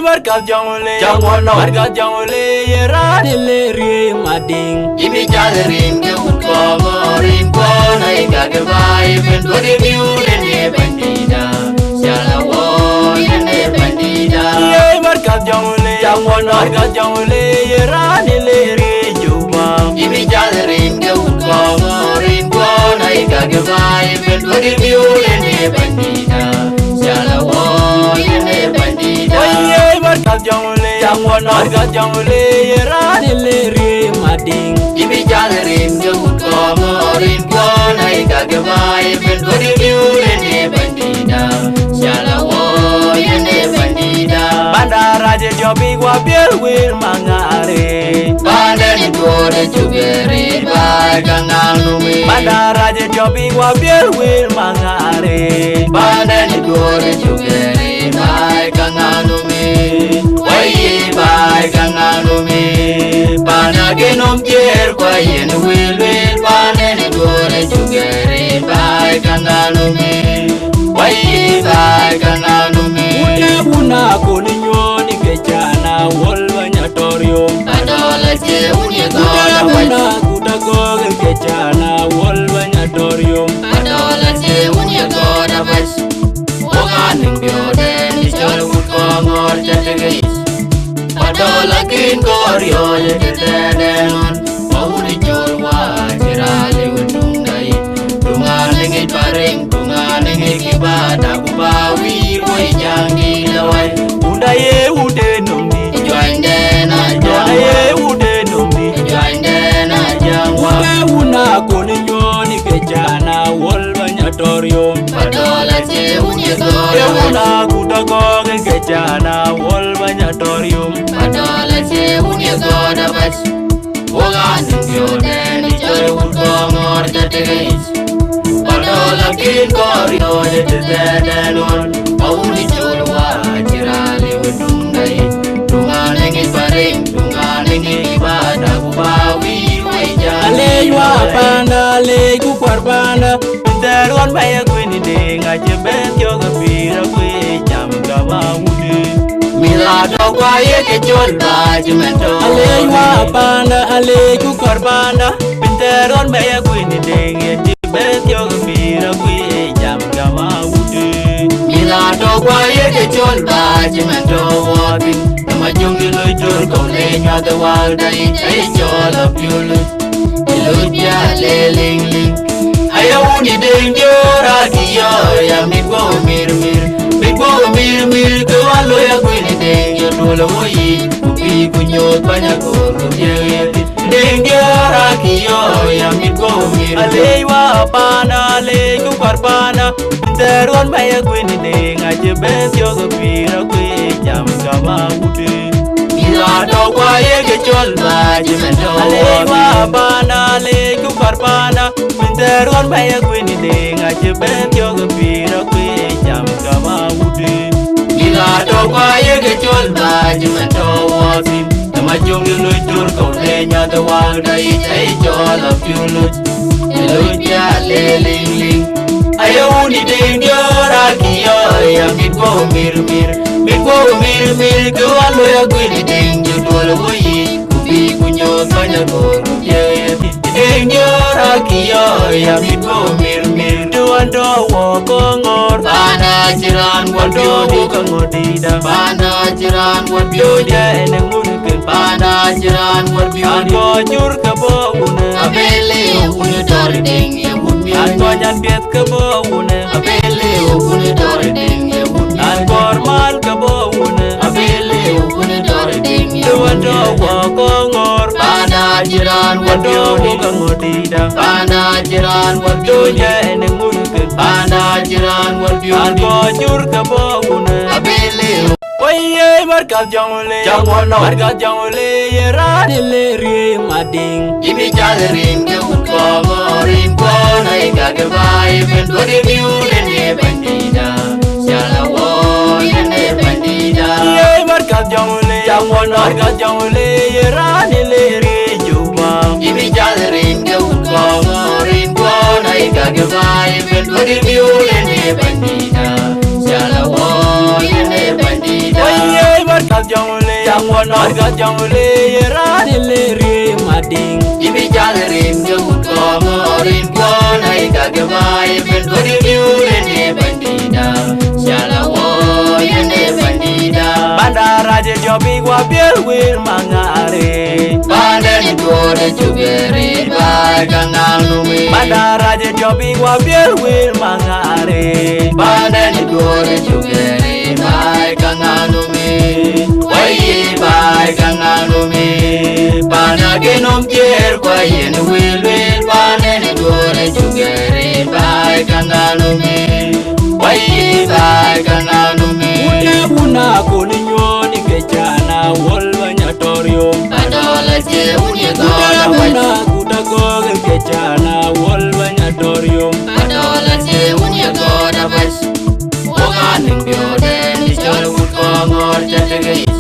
Barkat Jamule, Jamwono. Barkat Jamule, Yeranile Rim Ading. Imi jalerin ke utkomo rin kona ikage vai pendori miune ne bandida Siala wo ne bandida Barkat Jamule, Jamwono. Barkat Jamule, Yeranile Rim Juma. Imi jalerin ke utkomo rin kona ikage vai pendori miune ne bandida Siala wo ne bandida Barkat Jamule, Jamwono. Barkat Jamule, Yeranile Rim Ading. Imi jalerin ke utkomo rin kona ikage vai pendori miune ne bandida Siala wo ne bandida Bandara je jobi wa biel wil mangare. Bandari gore jugere bai kanganumi Bandara je jobi wa biel wil mangare. Bandari gore jugere bai kanganumi Wai bai kanganumi Bana genom pier kwa yen wilwe Bandari gore jugere bai kanganumi Wai bai kanganumi Una kuninyoni kechana wolwa nyatorio. Adola je unye gona Una kutagol kechana wolwa nyatorio. Adola je unye gona bas Oganing biode ni chol utkomor jategis Adola kin koryo yetedenon Mauni chol wa chirali utungay Tunganing iparing tunganing ikibada kubawi Woy jangi laway Unda ye ude nomni. Join dena Unda jangwa ye ude nomni. Join dena jangwa Una kuninyoni kechana wolwa nyatorio. Adola je unye gona Una kutagol kechana wolwa nyatorio. Adola je unye gona bas Oganing biode ni chol utkomor jategis Adola kin koryo yetedenon Mauni chol wa chirali utungay Tunganing iparing tunganing ikibada kubawi Woy jangi Alejwa panda, aleju kwarbanda. Pinteron baya kwini denga jebet yoga pira kwe jam gaba ude. Milado kwa yeke chol bajimento Alejwa panda, aleju kwarbanda. Pinteron baya kwini denga jebet yoga pira kwe jam gaba ude. Milado kwa yeke chol bajimento wabin Nama jungi loy chol kole nyada walda Ay chol up yulut Ilut ya leling ling Aya uni deng diora kiyo Ya mikwo mir mir Mikwo mir mir Kwalo ya kwini deng yo Dola woyi Upi kunyot banya koro Yeweti Deng diora kiyo Ya mikwo mir mir Alejwa panda, aleju kwarbanda. Pinteron baya kwini denga jebet yoga pira kwe jam gaba ude. Milado kwa yeke chol bajimento Alejwa panda, aleju kwarbanda. Pinteron baya kwini denga jebet yoga pira kwe jam gaba ude. Milado kwa yeke chol bajimento wabin Nama jungi loy chol kole nyada walda Ay chol up yulut Ilut ya leling ling Aya uni deng diora kiyo Ya mikwo mir mir Mikwo mir mir Kwalo ya kwini deng yo Dola woyi Kubi kunyot banya koro Yeweti Deng diora kiyo Ya mikwo mir mir Duando woko ngor. Bana jiran Wado wabiodi buka ngodida. Bana jiran wabiodi Joja ene nguruken. Bana jiran wabiodi Anko jur kebo une. Abele uni dori deng ye wunmi Anko nyan biet kebo une. Abele uni dori deng ye wunmi Anko mal kebo une. Abele uni dori deng ye Duando wunmi woko ngor. Bana jiran Wado wabiodi buka ngodida. Bana jiran wabiodi Joja ene nguruken. Bana jiran wabiodi Anko jur kebo une. Abele Oye barkat jamule. Jamwono. Barkat jamule. Yeranile rim ading. Imi jalerin ke utkomo rin kona ikage vai Pendori miune ne bandida Siala wo ne bandida Oye barkat jamule. Jamwono. Barkat jamule. Yeranile rim juma. Imi jalerin ke utkomo rin kona ikage vai Pendori miune ne bandida Siala wo ne bandida no Arga jangule rani le ri mading Ibi jalerim ge utko rin kona ika mai ben bodi diure ne bandida Shala wo yene bandida Bandara je jobi wa biel wir mangare Banda ni kore chugeri bai kanganumi Bandara je jobi wa biel wir mangare Banda ni kore chugeri bai kanganumi Wai bai kanganumi Banda genom kier kwa yen wil Banda ni kore chugeri bai kanganumi Wai bai kanganumi Una kuninyoni kechana wolva nyatorium Padola je unye Una goda kutagoge kechana wolva nyatorium Padola je unye goda bas Woganing biode ni chol utko chategis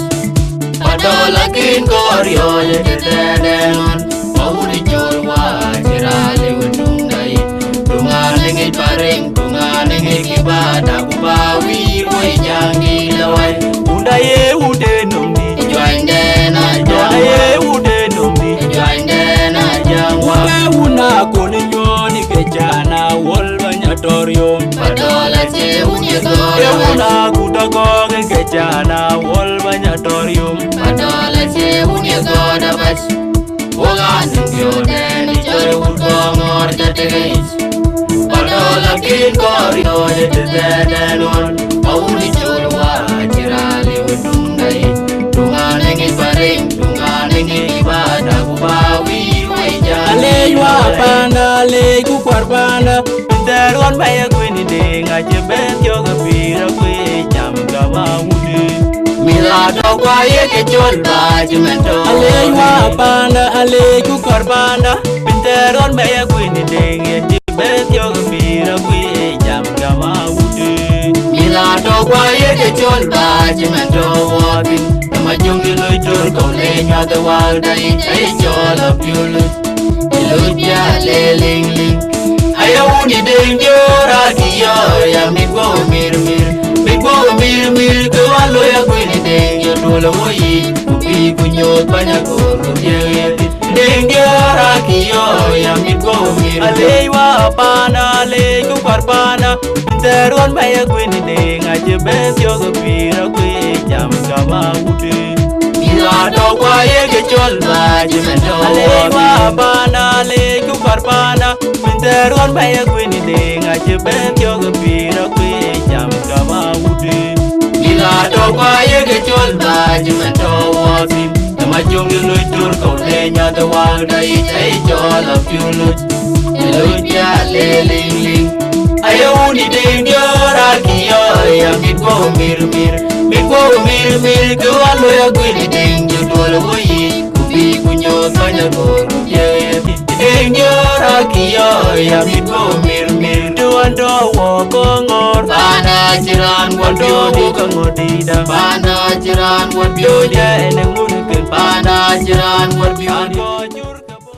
Padola kin koryo je tetedenon Mauni chol wa chirali utungai Tunganing iparing tunganing ikibada kubawi Woi jangi lawai Unda ye ude nomni Join dena Unda ye jangwa ude nomni Join dena jangwa Una kuninyoni kechana wolva nyatorium Padola je unye goda Una kutagoge kechana wolva nyatorium Padola je unye goda bas Woganing biode ni chol utko chategis Padola kin koryo je tetedenon Mauni chol wa chirali utungai Tunganing iparing tunganing ibada kubawi Wai jangi Aleywa panda aleyku kwarbanda Pinteron maya kwini denga jebet yoga pira kwe jam kama ude Milado kwa yeke chol baji mento Aleywa panda aleyku kwarbanda Pinteron maya kwini denga jebet yoga pira kwe jam kama ude Milado kwa yeke chol baji mento wabin Nama jungi loitor kole nyada walda Ay chol apyulu Ilujya leling ling Haya uni dengyo rakiyo Ya mikwo mir mir Mikwo mir mir Kewalo ya kwini dengyo Dolo moyi Kupi kunyot banyak kurkubyeti Dengyo rakiyo Ya mikwo mir mir Aleywa panda aleyku kwarbanda Pinteron maya kwini denga jebet yoga pira kwe jam kama ude Milado kwa yeke chol baji mento Aleywa panda aleyku kwarbanda Pinteron maya kwini denga jebet yoga pira kwe jam kama ude Milado kwa yeke chol baji mento wafin Nama jungi luitur kole nyada walda Ay chol apyulut Ilujya leling ling Aya uni dengyo rakiyo Ya mikwo mir mir Mikwo mir mir Kewalo ya kwini dengyo Dolo moyi Kubi kunyot banya koru yeti Dengyo rakiyo Ya mikwo mir mir Duando wo kongor Pana jiran Wando wabiodi wo kangodida Pana jiran wabiodi Yodia ene ngunukin Pana jiran wabiodi Pano jur kabo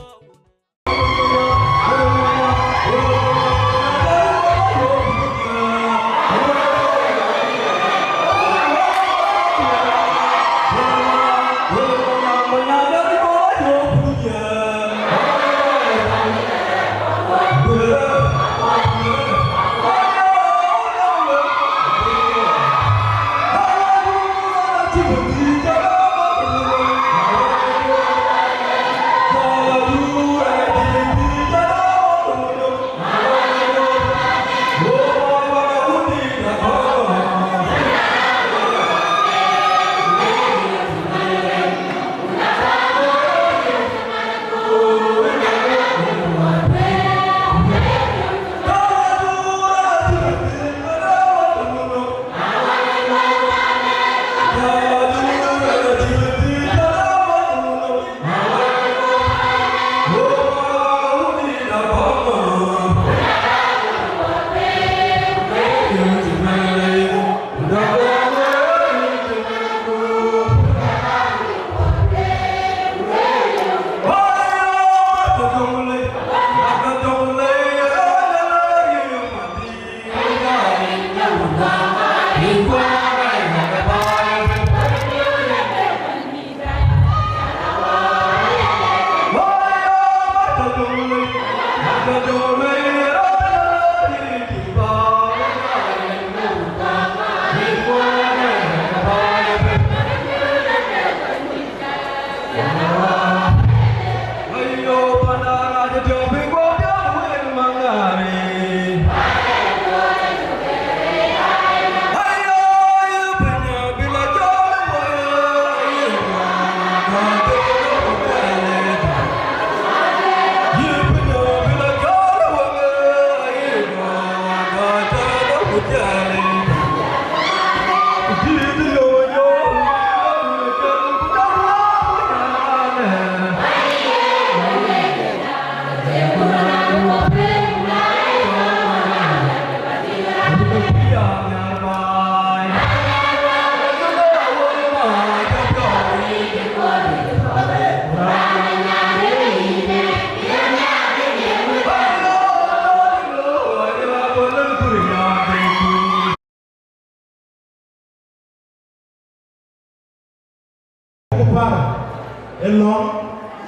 Elong,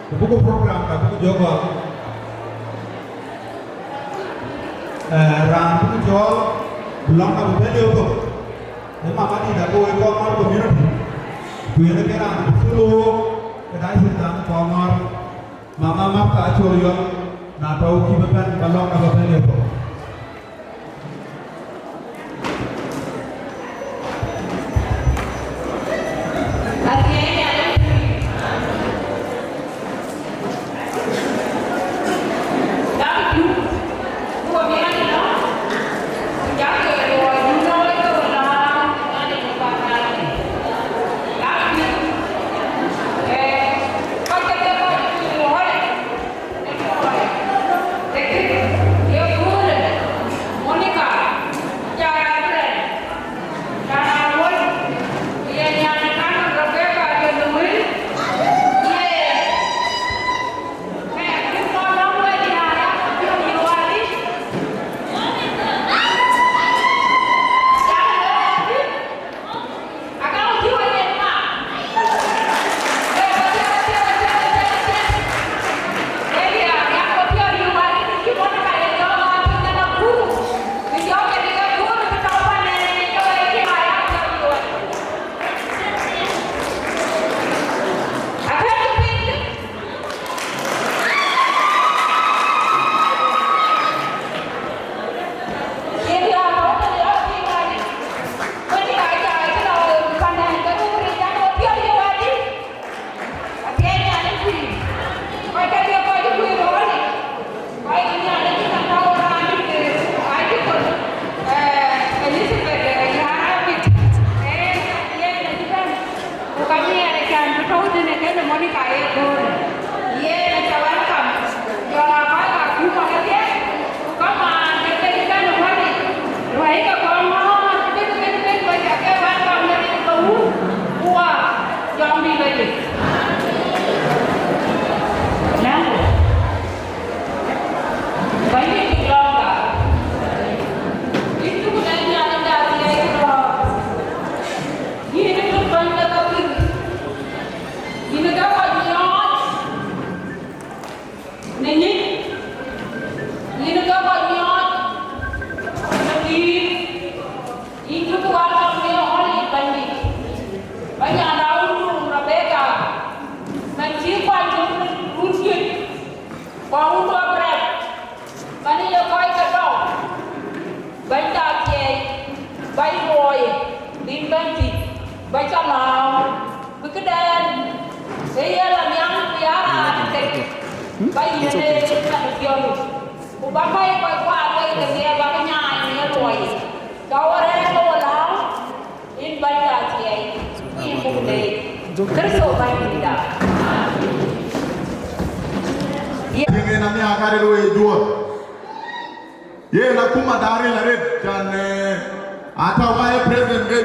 buku program, buku jogo. Ram buku jual, belum kamu beli itu. Mama tidak boleh komar community. Gue kira dulu, kita sedang komar. Mama maka curiyo, nak tahu kibakan belum kamu beli itu.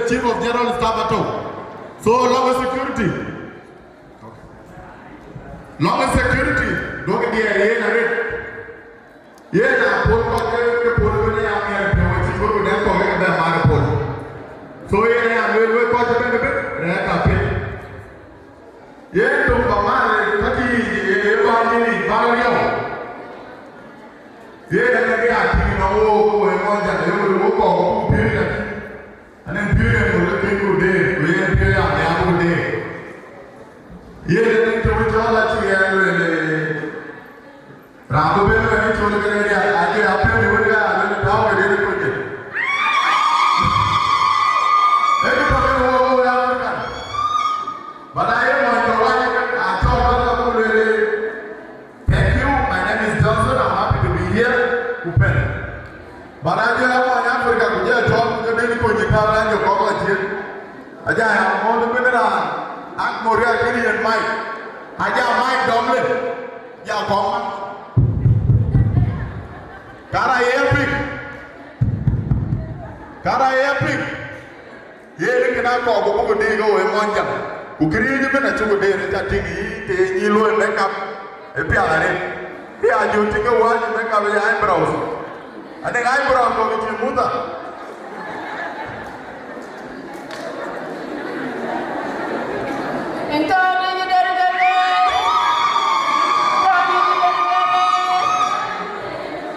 Chief of General Staff so long security. Long security. Don't get the area. Yeah, now put the put the so yeah, we'll watch the benefit. Yeah, to Bamari, Pati, Mario. Ye na ke ati no wo e mo ja le wo ko ko piri ane piri mo le piri de we piri ya ya mo de ye ne to chala chi ya le rabu be ne chole kare ya age apne ni wo ga ane ta wo de ko de e ko ko ya ka badaye mo to wa a to ko le thank you my name is Johnson I'm happy to be here Upen. Baraja apa yang Afrika punya job kerja ni pun kita orang yang kau kecil. Aja yang mau tu beneran. Ak Moria kiri yang Mike. Aja Mike Domlin. Ya kau mak. Kara epic. Kara epic. Ye ni kena kau buku ni kau emonjang. Kukiri je benar cukup deh. Jadi ni lu yang makeup. Epi ada. Dia ajuti ke wajib mereka beli eyebrows. Ada eyebrow kau bikin muda. Entah ni dari mana.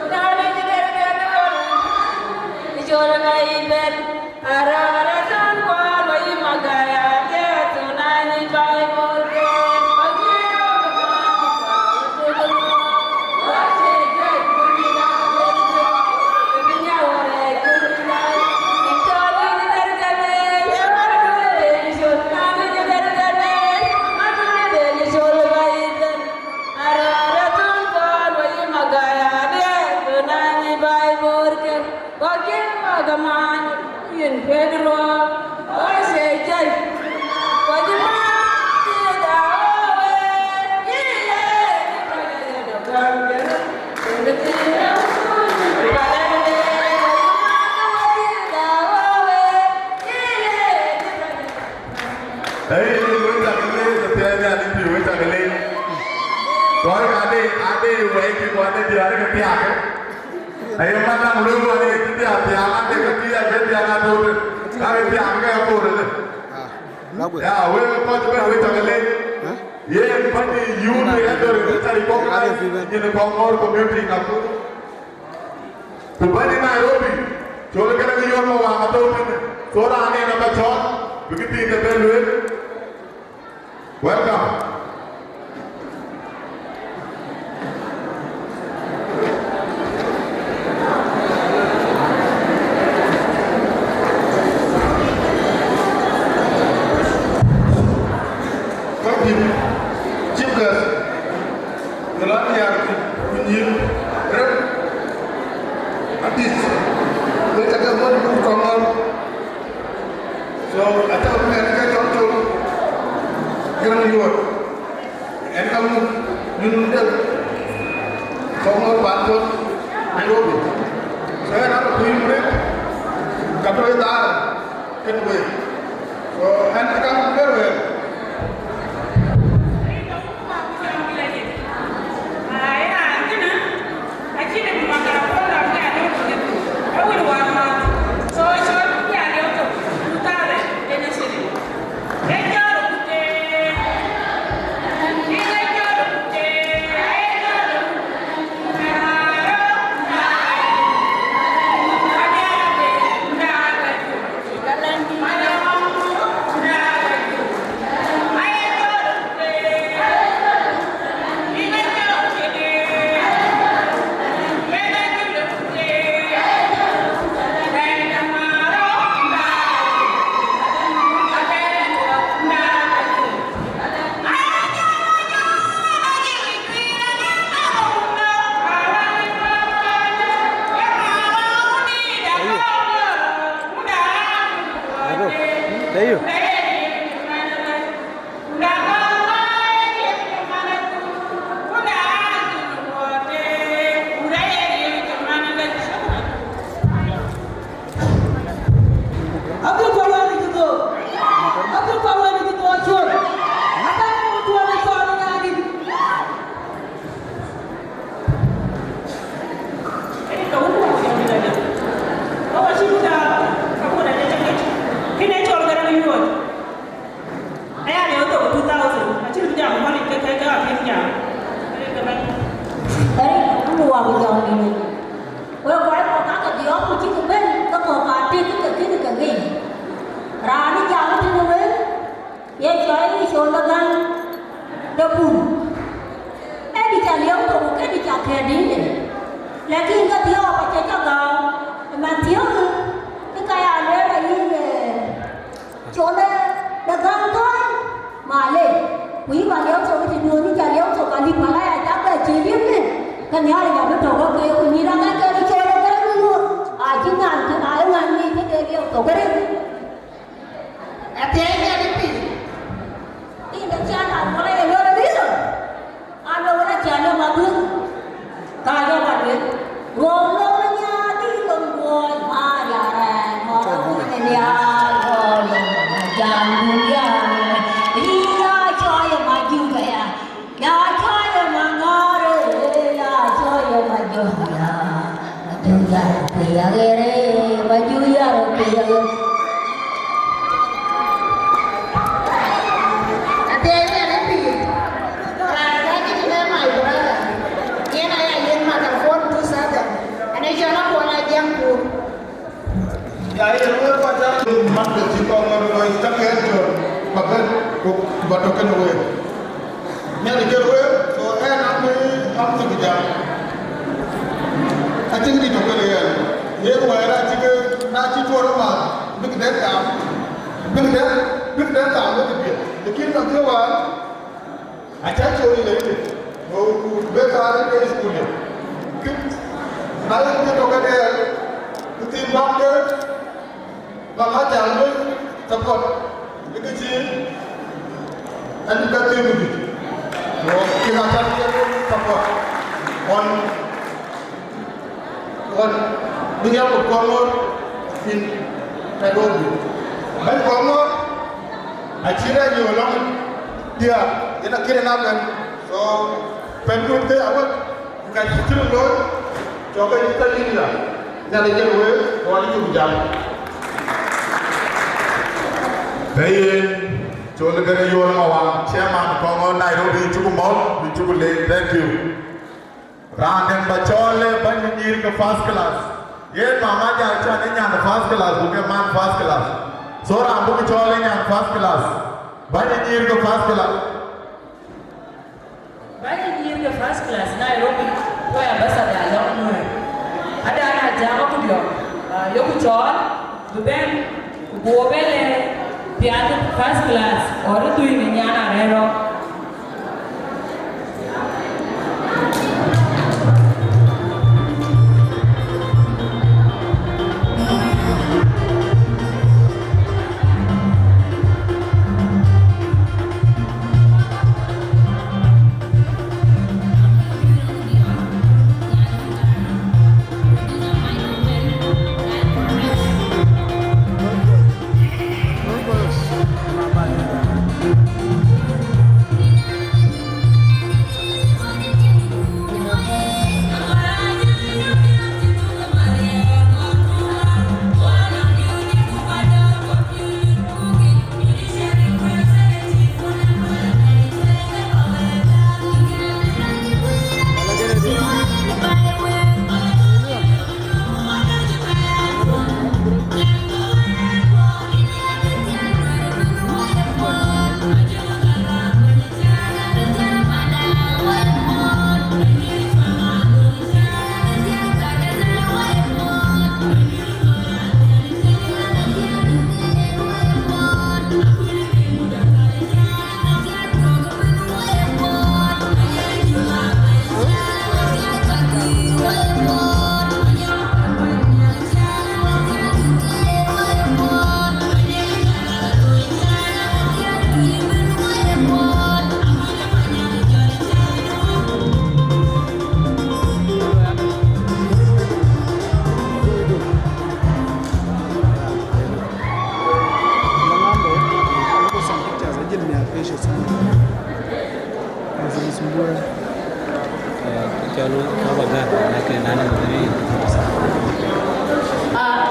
Dari mana. Dijual lagi ben. Ara tan kuat lagi magaya. Dia tunai bayi murke. Ayo mana mulu ada itu dia ada kerja kerja ada tu, kami dia angkat apa tu? Ya, we kau tu we jangan leh. Ye, pasti you ni ada orang cari kau kan? Jadi kau orang community ngaku. Tu pasti Nairobi. Coba kita ni orang mau apa tu? Seorang ni nama John, begitu kita berdua. Welcome. Ini thiếu mà chơi cho gạo mà thiếu cái cái à đấy là như chỗ đây được gạo thôi mà lên quý bà liếu chỗ thì nuôi đi chả liếu chỗ cả đi mà lại chắc là chỉ biết đi cái nhà này nhà biết chỗ có cái của nhìn ra cái đi chơi cái luôn à chứ ngàn chứ ai ngàn đi cái điều tổ cái đấy à thế nhà đi đi được cha nào có này nữa là biết rồi anh đâu có cha đâu mà thương ta cho bạn biết rồi lâu nha đi gần rồi mà nhà này mà cái này nhà rồi chàng buồn ya đi ra chơi mà vui vậy à ya chơi mà ngó rồi ya chơi mà vui ya từng ngày thì nghe đi mà vui ya rồi thì ya ini luar biasa mak kecil kau orang itu tak kaya tu bahkan batokan luar ni ada luar so nak tu kerja aja ni tu kerja ye luar jika nak tu orang mah bekerja tam tu dia lekin nak tu orang aja curi lagi oh betul ke sekolah kalau tu kerja tu bangga Bapa jangan takut, itu sih, anda kata begitu. Kita jangan takut. On dia berkomor in Nairobi. Baik komor, akhirnya jualan dia nak kira nakan. So penduduk dia awak bukan cuma loh, coba kita ini lah. Jangan jauh, orang itu berjalan. Hey, chole gare yor mawa chairman Kongo Nairobi chukumol bichukule thank you. Randen bachole banjir ke first class. Ye mama ja cha ne nyan first class buke man first class. So rambu ke chole nyan first class. Banjir ke first class. Banjir ke first class Nairobi. Ko ya basa da long no. Ada ana jama ku dio. Yo ku chol duben ku bobele Piatu first class, orang tu ini nyana rero.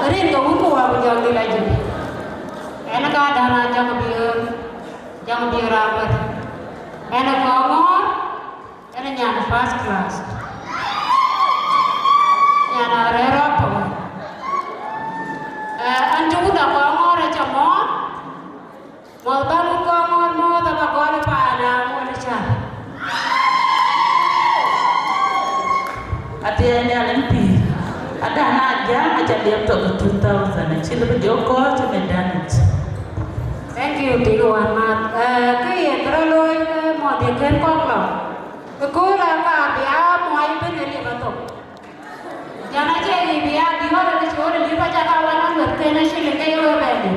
Rin kau hukum apa jangan dilaju. Enak ada jangan biar rapat. Enak ngomong, enak nyana first class. Nyana rero apa? Anjung udah ngomong aja mau tahu ngomong mau tak kau ada pada mau ada. Hati anda lempi. jam cha liam to 2000 chile be jo ko to be done it. Thank you Tino Anmat. Cái cái lôi cái mọi việc khen con lắm. Cái cô là cả bia mọi bên này mà tổ. Giờ này chơi gì bia đi vào đây chỗ này đi vào cha cao anh ăn được cái này chơi lên cái lôi về đi.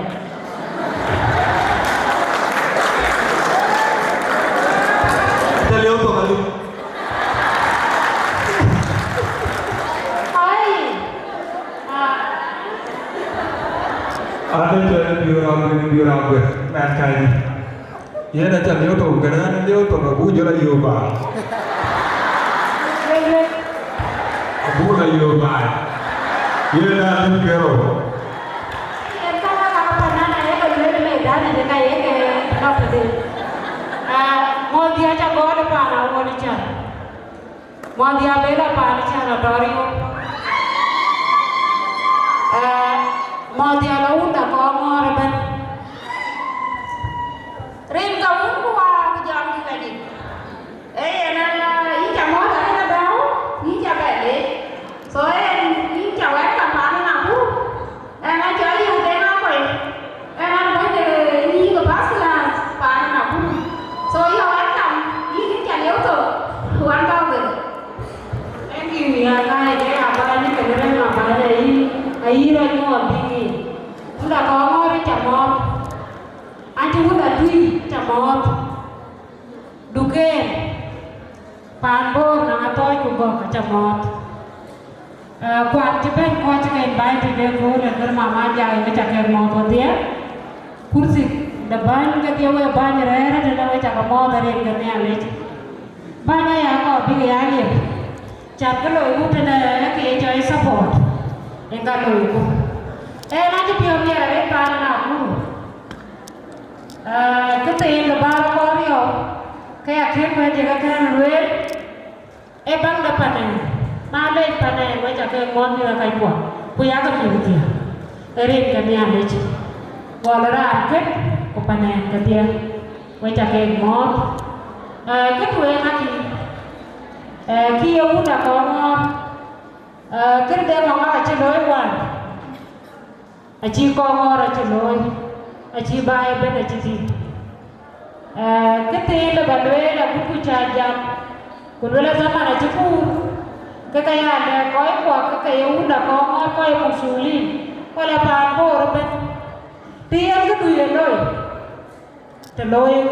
Kita lihat tu kali. Ada jual biar mankind. Ia nak cakap lihat tu, kerana lihat tu aku jual yoga. Aku jual yoga. Ia nak kero. Mau dia jago depan awal dia. Mau dia bela pan cara Dorio. Mau dia laut dah kau ngorban. Rim kau kuah jam ni lagi. Nala ini jamu tak ada bau, ini jaga ni. Soalnya ini jaga kan mana nak bu? Nak cari yang tengah apa? Nak buat ini ke pasal pan nak bu. Soalnya Tuan tahu tak? Thank you ya kai dia apa ni kebenaran apa ni? Air ni orang tinggi. Sudah kau mau camot, aja sudah tui camot. Duken, panbor nak toy kubah camot. Kuat cepat kuat cepat baik dia kau nak mama jai macam mau dia. Kursi depan ketia wei ban rera dan wei cakap mau dari kerana leh. Banyak yang kau pilih aja. Cakap kalau ibu tena ke enjoy support, enggak kalau ibu. Nanti biar ada panen aku. Kita yang lebar korio, kayak akhir jaga kan luar. Bang dapat ni, mana panen macam ke mon dia kayak buat. Punya kan dia. Erin kami ada je. Walau rakyat, kau panen dia. Macam ke mon. Cái tuổi anh khi ông đã có cái đêm mà ở trên lối quan chỉ có ngồi ở trên lối chỉ bay bên ở trên gì cái tên là bạn đôi là cũng cứ chạy dọc còn đôi là zaman ở trên khu cái là có quả cái ông đã có ngồi coi một số ly coi là bàn bộ rồi bên tiền cái tuổi rồi trên lối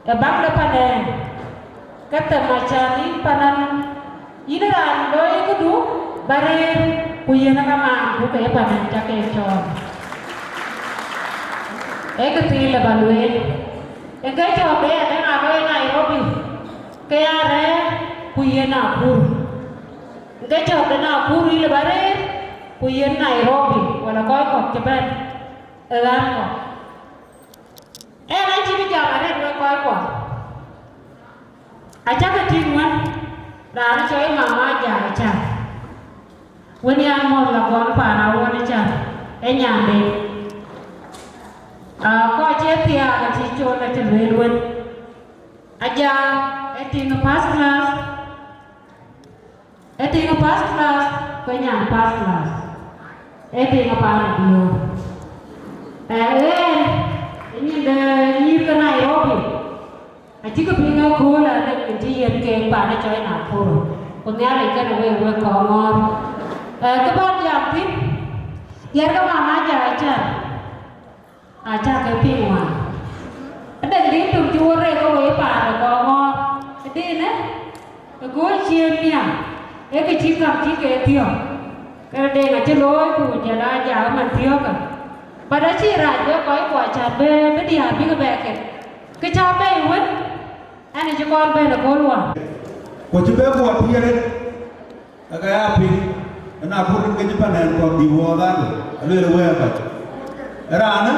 bang depan ni, kata macam ni panan, ini ran doi kudu bare punya nak mang, bukan panan jaga ecor. Ketil lebalue, cái job ni ada apa yang Nairobi, kaya ada punya Nakuru, cái job ni Nakuru ini bare punya Nairobi, walau kau kau cepat, elam kau. Nanti kita ada dua koi kuah. Aja ketinggalan, dah coy mama aja aja. Wani yang mau lakukan apa, awak aja. Nyambe. Kau cek tiada cincin ada terlalu. Aja, tinggal pas kelas, kau nyam pas kelas. Tinggal apa dia? Ini dah ni ke Nairobi. Aji ke pinggau kola ada kejian ke pada coy Nakuru. Punya lagi kan we komor. Keban jamtin. Biar ke mama aja ke pinggau. Ada dia tu jual ke we pada komor. Jadi ne, gue ciumnya. Ke cikam cik tiap. Kerana dia macam loi tu jalan jauh mantiok kan. Pada ciri dia kau kuat cabai, bedi habis ke beken. Ke cabai pun, ane cakap apa nak keluar. Kau cuba buat dia ni, agak api. Nak pun kerja panen kau di bawah kan, lalu apa? Rana,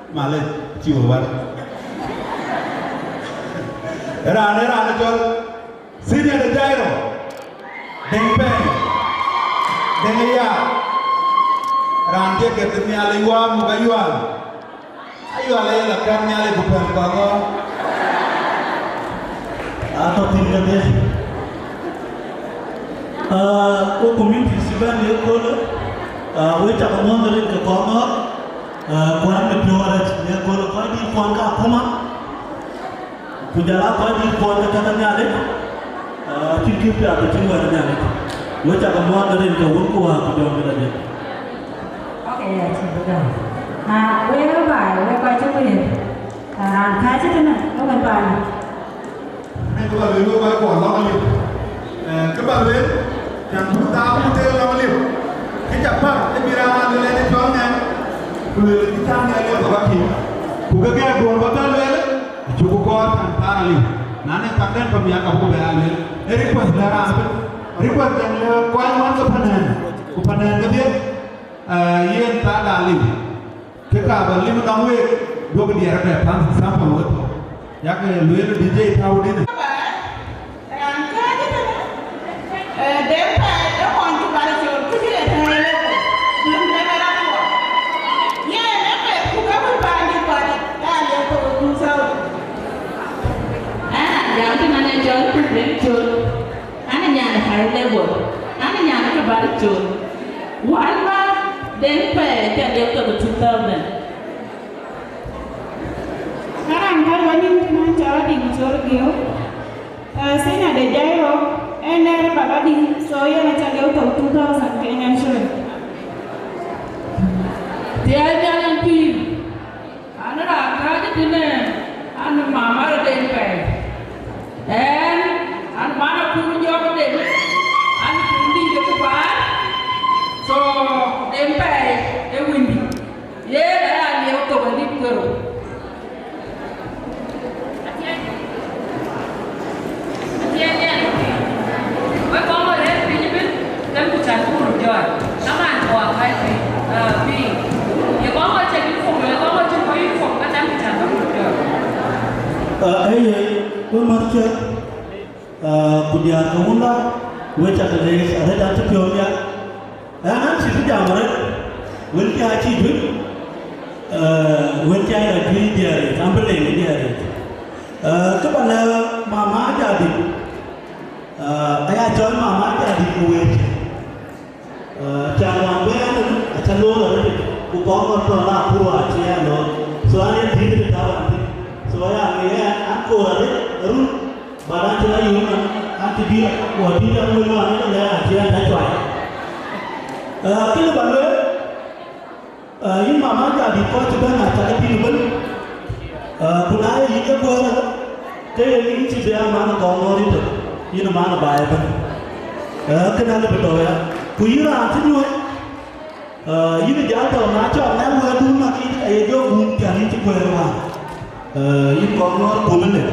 malah ciuman. Rana jual, sini ada jairo, dengpeng, dengia. Rantai kita ni alih wam muka yual, ayu alih lakar ni alih bukan kau. Atau tinggal deh. community siban ye ko we ta ko mon rin ko ko kwan me piora ye ko ko di kwan ka kuma kujala ko di kwan ka ta nyale tikki ta ta tin wa nyale we ta ko mon rin ko won ko wa ko do me da okay chị biết rồi we coi cho mình khai chứ thế này có bài bài này các bạn lấy luôn bài của lo liệu các bạn lấy chẳng chúng ta cũng chơi lo liệu cái chặt phật cái pirama lên lên cho nghe người cái tham nghe lên của bác kỳ của cái kia của bác ta lên chụp con thằng ta liệu nãy thằng đen cầm nhà cầm của bé lên request là ra request yang quan món của phần cái biết yên ta đã liệu cái cả bản liệu đóng về dua ke dia ada plan sama buat ya ke luar DJ tahu dia Sekarang kan wani dengan cara di Jorgio, saya nak ada jaya, ene bapa di soya nak cakap utang 2000 Kenyan shilling. Dia jalan pi, ane raga je tine, ane mama ada tempe, ane mana pun jauh tempe, ane pundi je kupat, so tempe, windi, ye dah dia utang balik kero. we marche kudia kaunda we chakale ada datu pionya an si jamare wel ti achi du wel ti ada di dia tambale ni dia ke bana mama jadi aya join mama jadi we jangan we chalo ku ko ko la pura chi ano so ani di ta soalnya akhirnya aku ada terus barang cila yuna anti dia wah dia mulai ni dah akhirnya dah cuai. Kita balik, ini mama jadi kau coba nak cakap pilih beli. Punai ini gua, kaya ini cipta mana kau itu, ini mana bayar pun. Kenal betul ya, kuira anti nyoi. Ini jatuh macam nak buat rumah ini ayah jauh mungkin ini cipta rumah. Ini kotor kumen deh.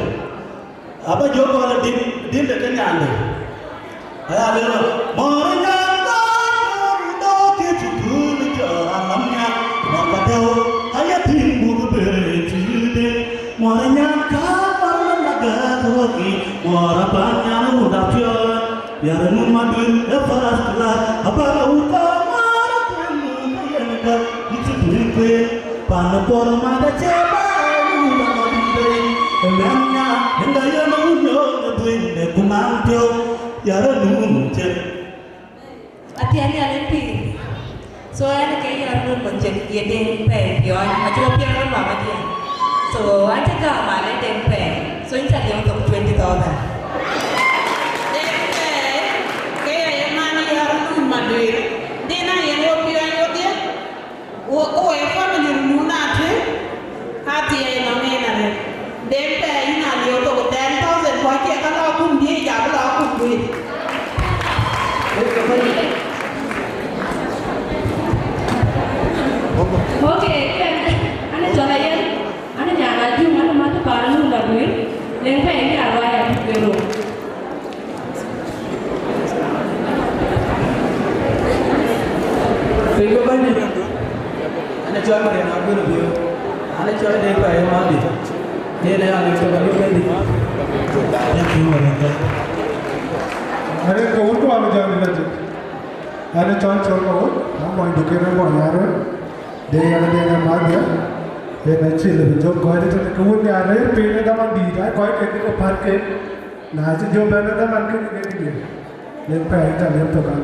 Apa jawab kalau dia dekat nyanda? Ayah lera, mornya do kecuali jalannya, maka tahu ayah timbul bercide. Mornya kapan naga lagi, morapannya udah pion, biar numadun lepas kelas. Apa utama kamu yang itu tuh panapor mada ceba. Emangnya hendak yang mengunjung tuin dekumantio ya renung cek. Hati-hati alempi. Soalnya kayak yang menjadi dia tempe, dia macam apa yang orang dia. So aja kau malah tempe. So ini saya untuk 20,000. Tempe, kayak yang mana yang rumah dia, dia nak yang opian dia, yang family rumah tu, hati yang mana ni. Dempe ini ada yang tu 10,000 kau kira kalau aku dia jauh lah aku duit. Okay, ane jualan, ane jangan lagi mana mana barang udah duit, dempe ini apa yang beru. Tiga banyak, ane jual mana yang aku lebih, ane jual dempe yang mana? Dia dah ada coba lagi. Yang kedua mereka. अरे कौन तो आने जाने लगे अरे चल चल कौन हम वहीं दुकान में वहीं यार देगा मार दिया ये नच्ची लगी जो कोई तो कौन यार है पीने का मन दी था कोई कहते को फाड़ के नाच जो बना था मन के नहीं दिया le pe ta le to kan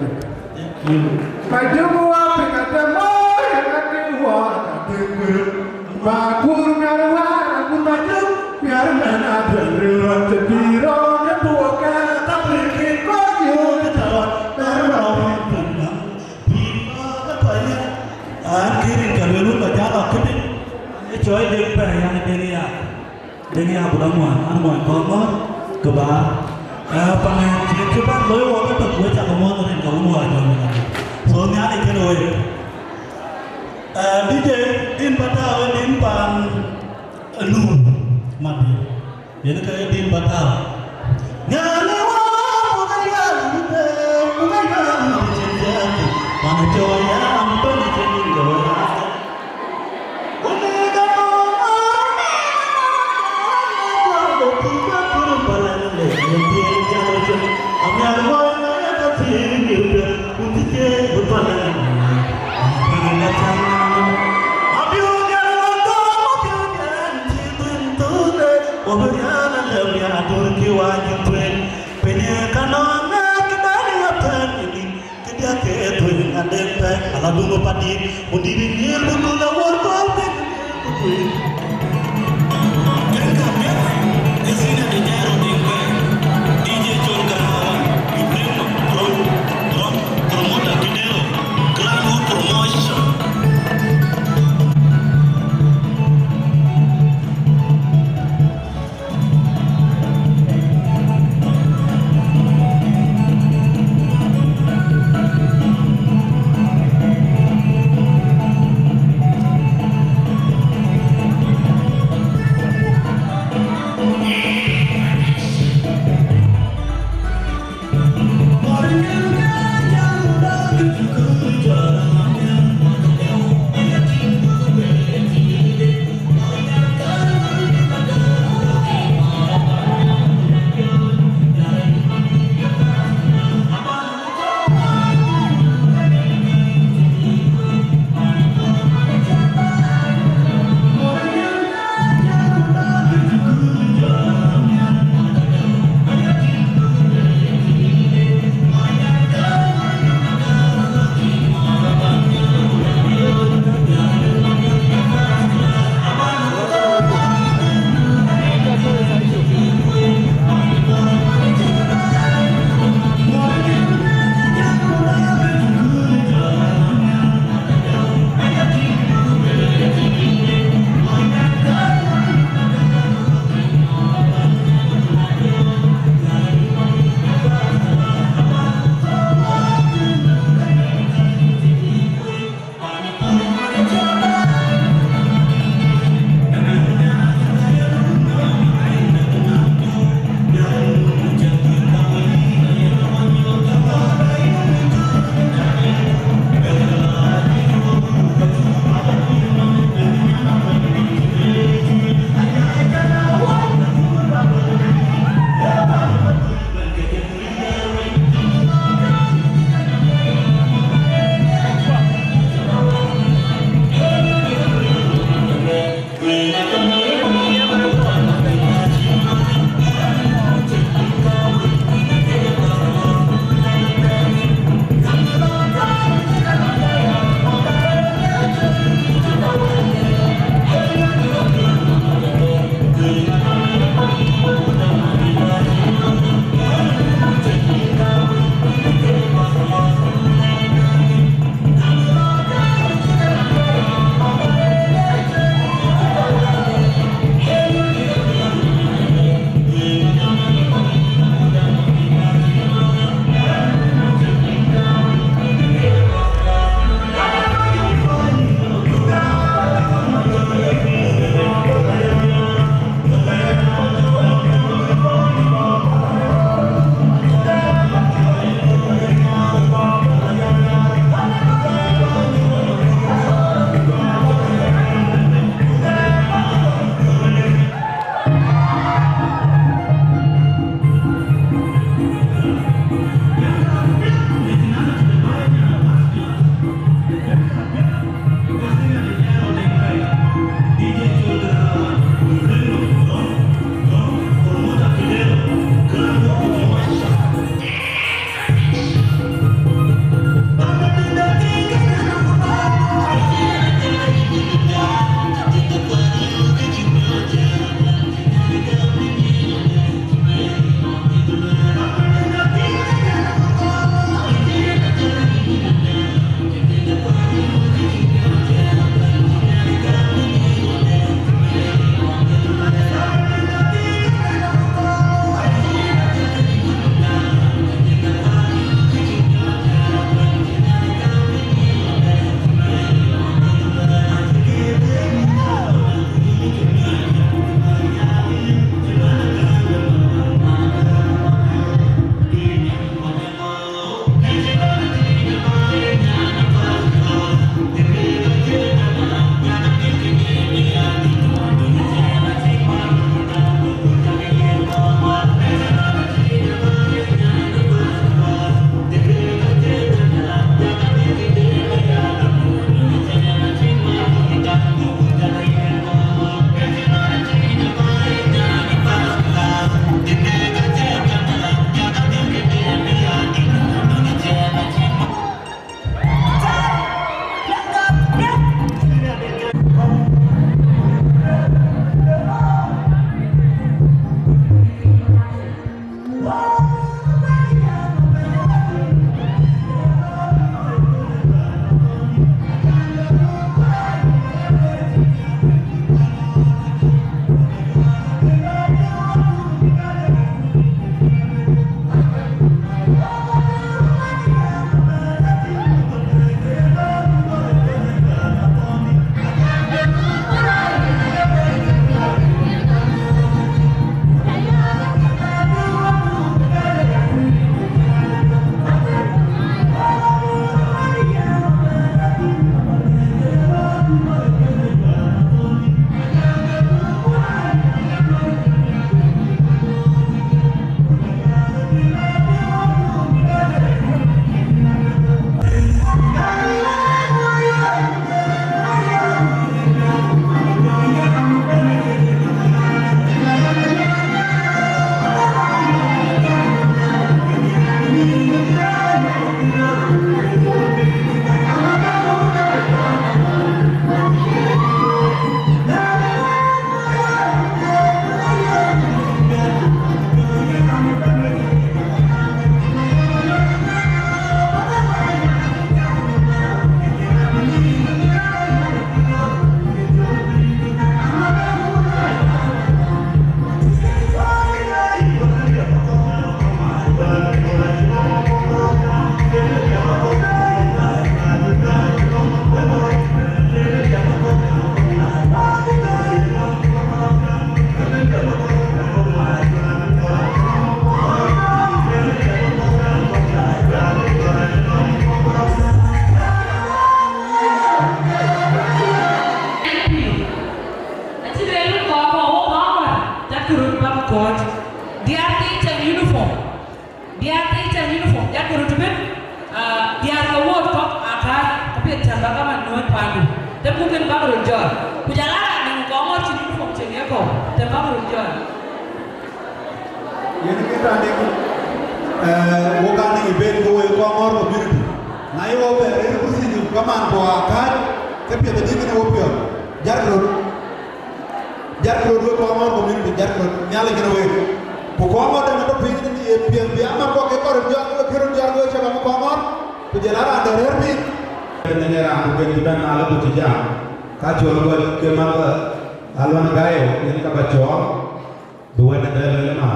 Thank you. ma jumu wa pe ka ta mo ya ka ti wa ka te ku ma ku na wa ku ma ju ya na na de ro te bi ro ne tu ka ta pe ki ko yu ta wa ta ro Pina ka toya. Kiri kalwelu ka jala kiti. Coy dek pe yang denia budamuan anuan komo keba. Pangan coba loy wa ka gue cak komo rin ka umwa jom. So nyali kenoi. DJ din batao din pan lu mati. Jadi kayak din batao. Nyale wa mugaya lute mugaya lute. Mana coya ampun jenin goya. Omega no tiga turun balale yang dia macam amnya mana ada tinggi putih berbalale. Mana jangan abiunya londo abiunya tibentune obiana lebih atur kiwajin tuen penyekana kedari apan ini kedia ketuen ngadempe ala dungo padi mudiri nyir bukula warkol pekui tem ku ben bagro jor ku jala ni ko mo ci ni fo ci ne ko tem bagro jor yene ke tande ko wo ga ni ben ko ko ngor community na yo be re ko si ni ko man ko aka ke pe de ni wo pio jarro ko ngor community jarro nyala gina we ko ngor de no pe ni e pe be ama ko ke ko jor ko jarro ko ba ko ngor ku jala ra de re bi ne ra ko ben ban ala ko ti ja ka jor ko ke ma alwan gayo ni ka ba jor do wa de le ma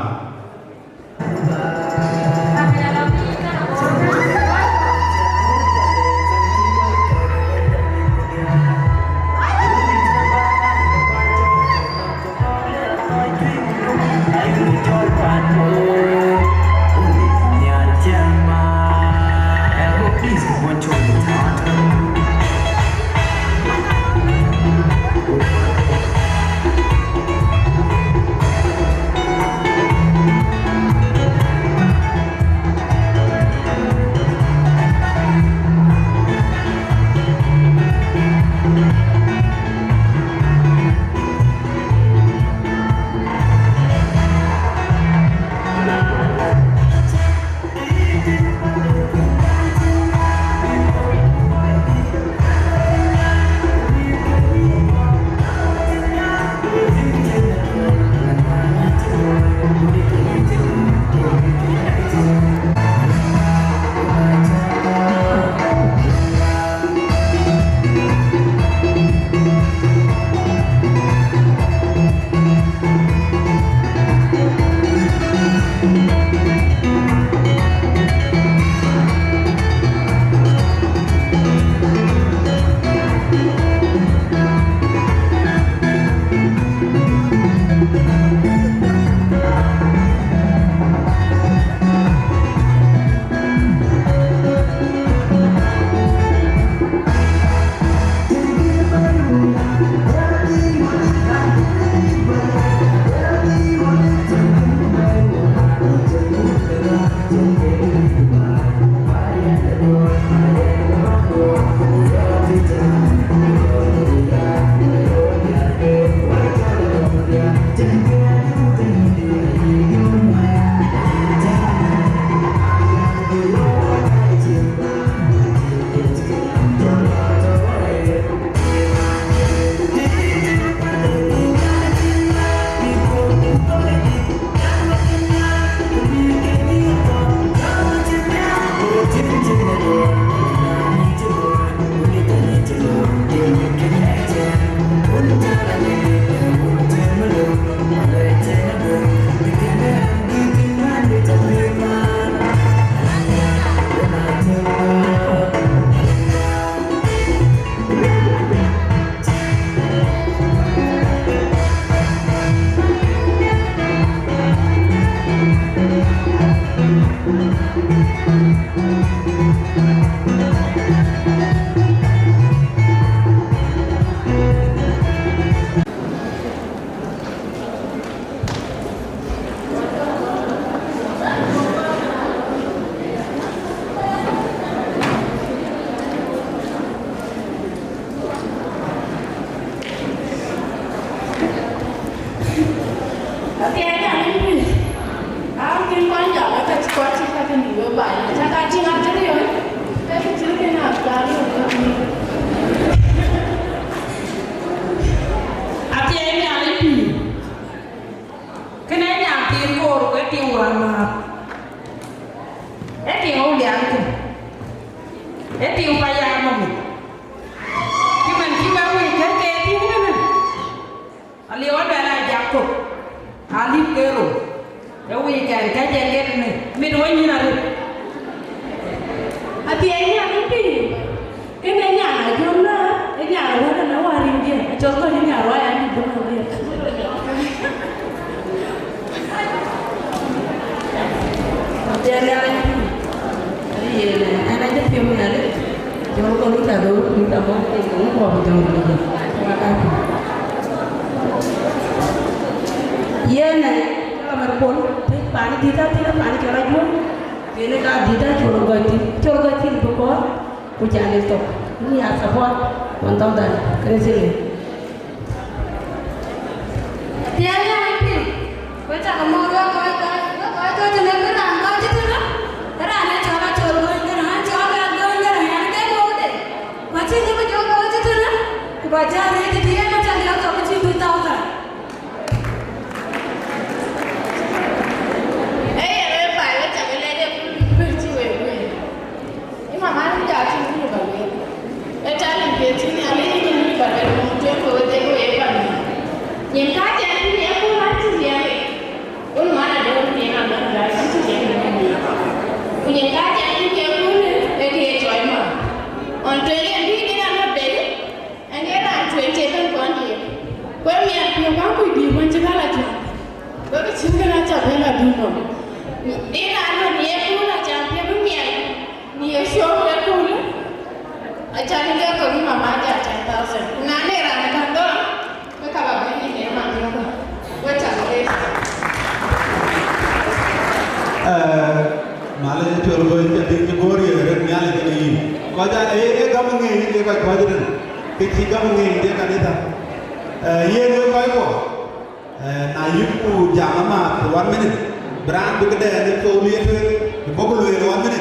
Ini ya support Mantap dah. Kena sini. Tiada lagi. Baca kamu kau tu nak kerana kau je tu nak. Kerana cara cakap kerana cara kerana yang dia kau deh. Macam ni macam kau je tu nak. Baca ni dia macam dia kau macam tu tahu tak? Yang kaca ni aku macam dia, un mana dia pun yang ada dalam situ dia ni. Yang kaca ni dia pun dia join mah. Untuk dia nak beli, dia nak cuci cekan pun dia. Kau yang kamu di mana cakap tu? Kau cakap macam mana dulu? Dia nak dia pun macam dia pun dia show dia pun. Ajar dia kau ni mama ajar cerita sen. Nane ramai kan tu. Kalau begini ni macam apa? Baca lagi. Malah jual beli jadi jebor ya, kerana lagi ni. Wajah kamu ni dia kau wajah ni. Kecil kamu ni dia kan itu. Ye ni kau apa? Nayuku jangan mah tuan mana? Brand bekerja ni kau lihat tu, bokul lihat tuan mana?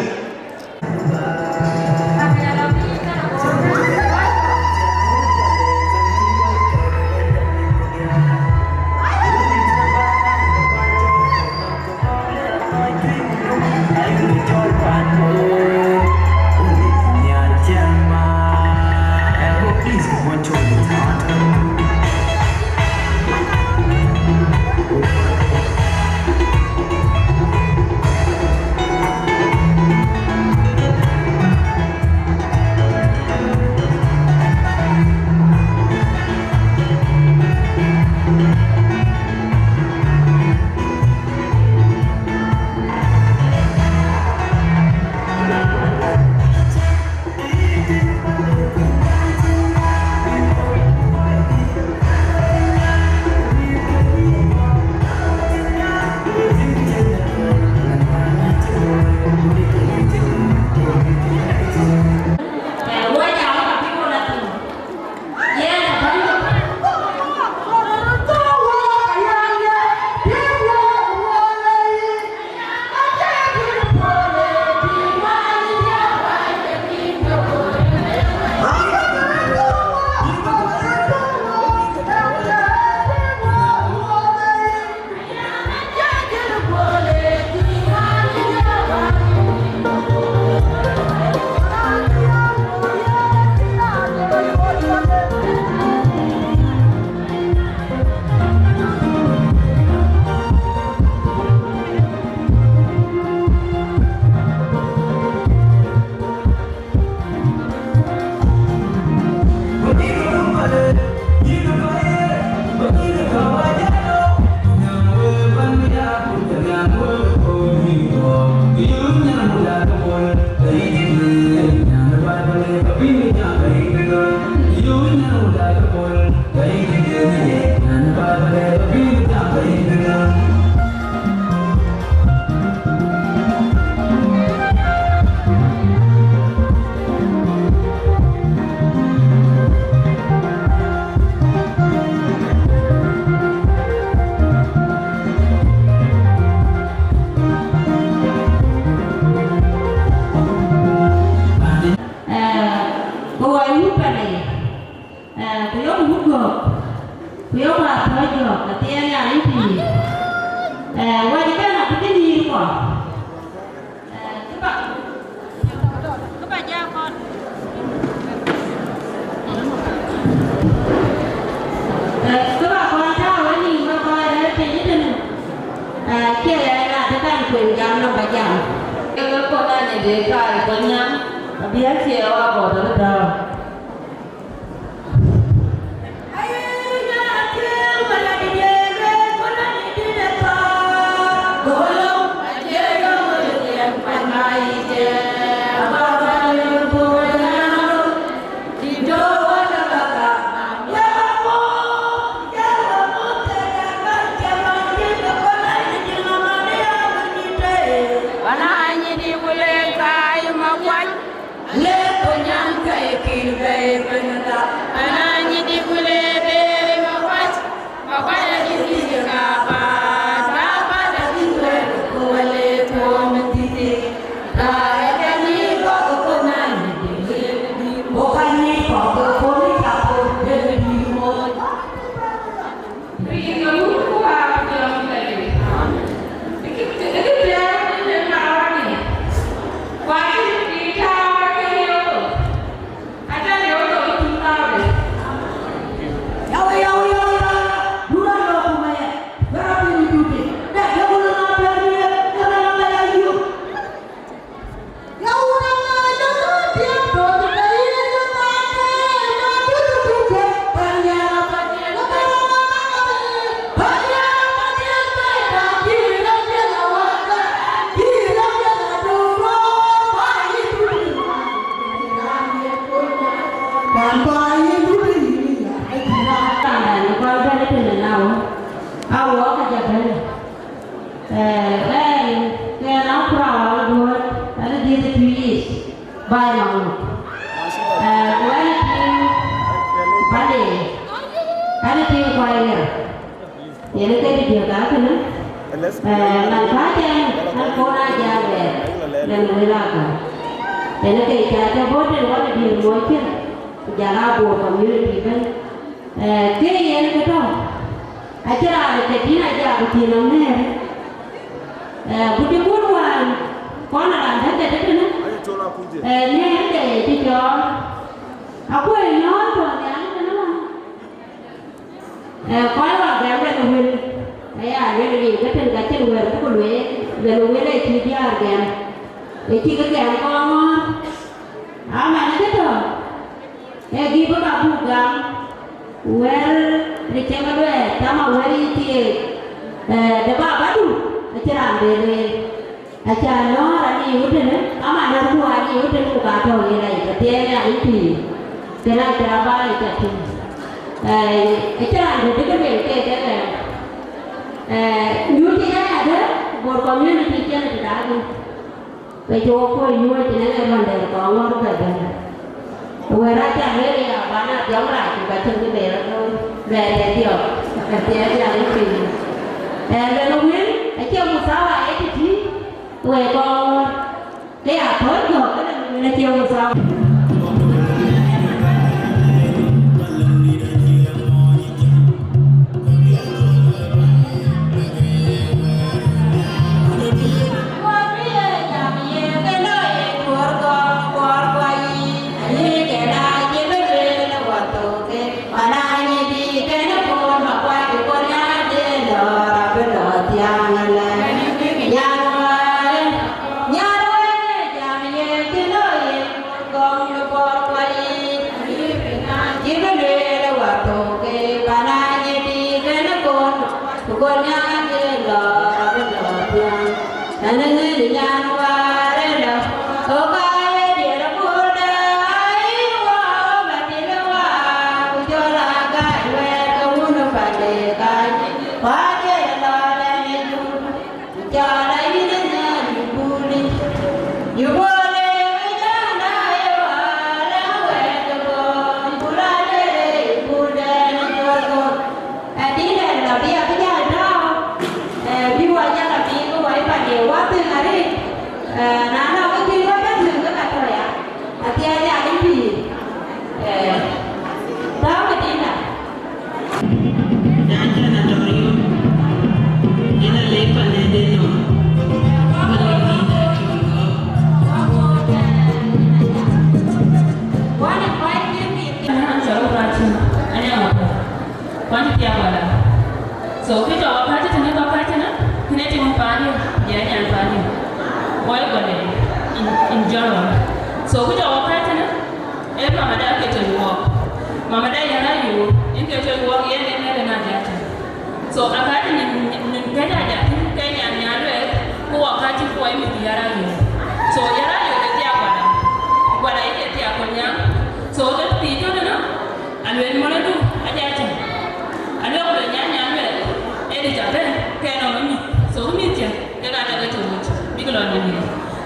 Le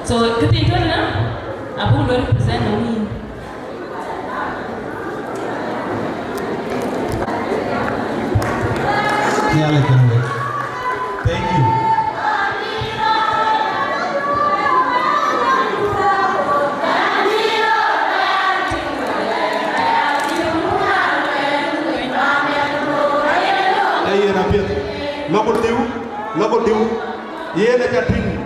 So ketika na abu lor present na ni Ye na chatin.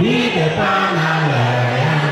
Ni ke panah la yang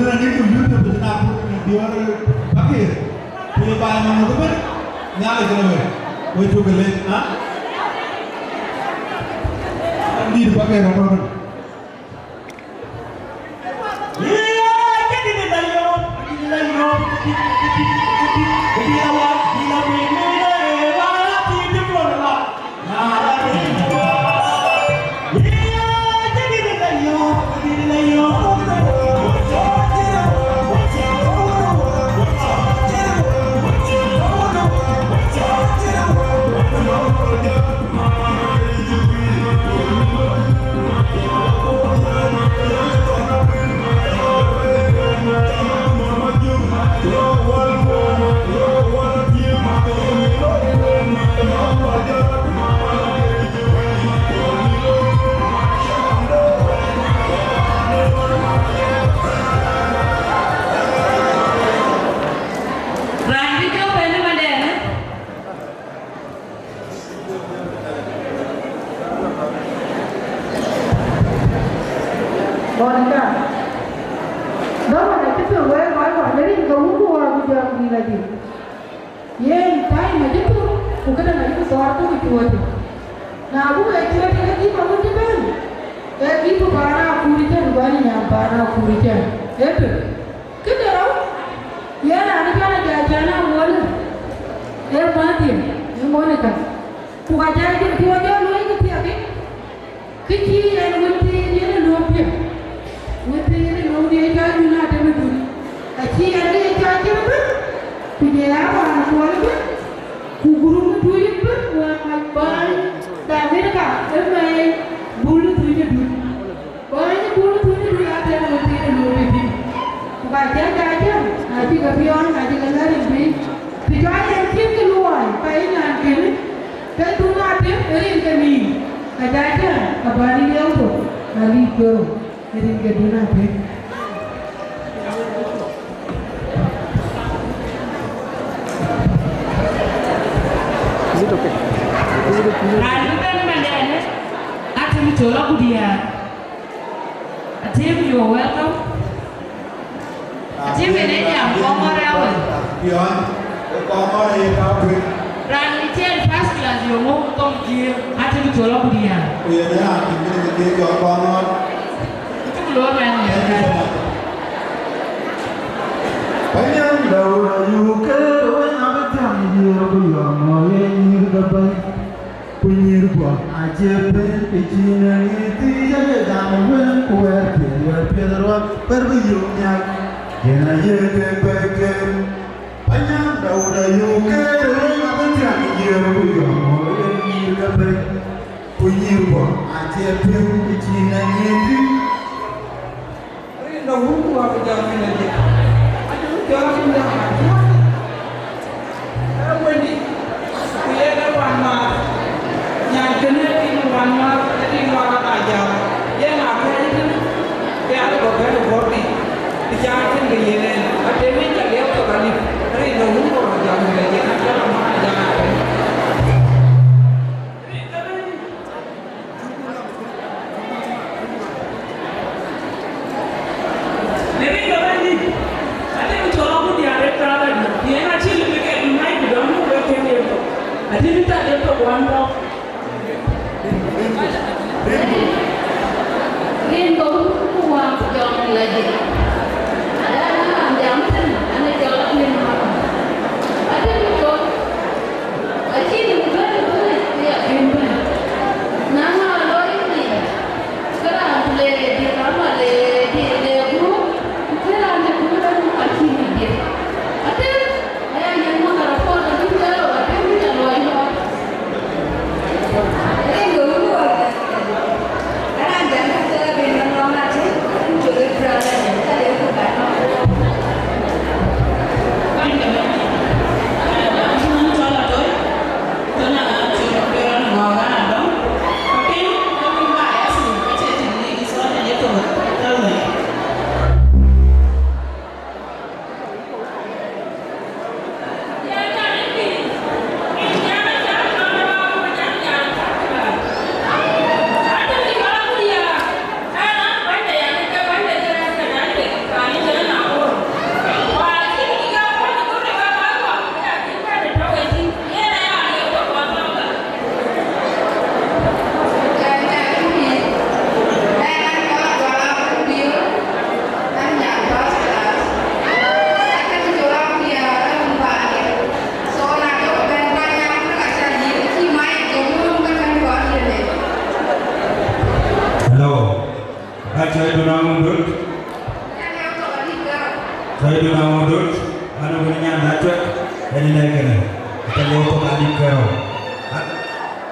Kemudian ini YouTube benar dia pakai dia bayar mana tu pun nyala kena wajib beli ah ini pakai apa Saya dulu modul, anu punya najwa, ini lagi nih. Kita lihat tadi kau.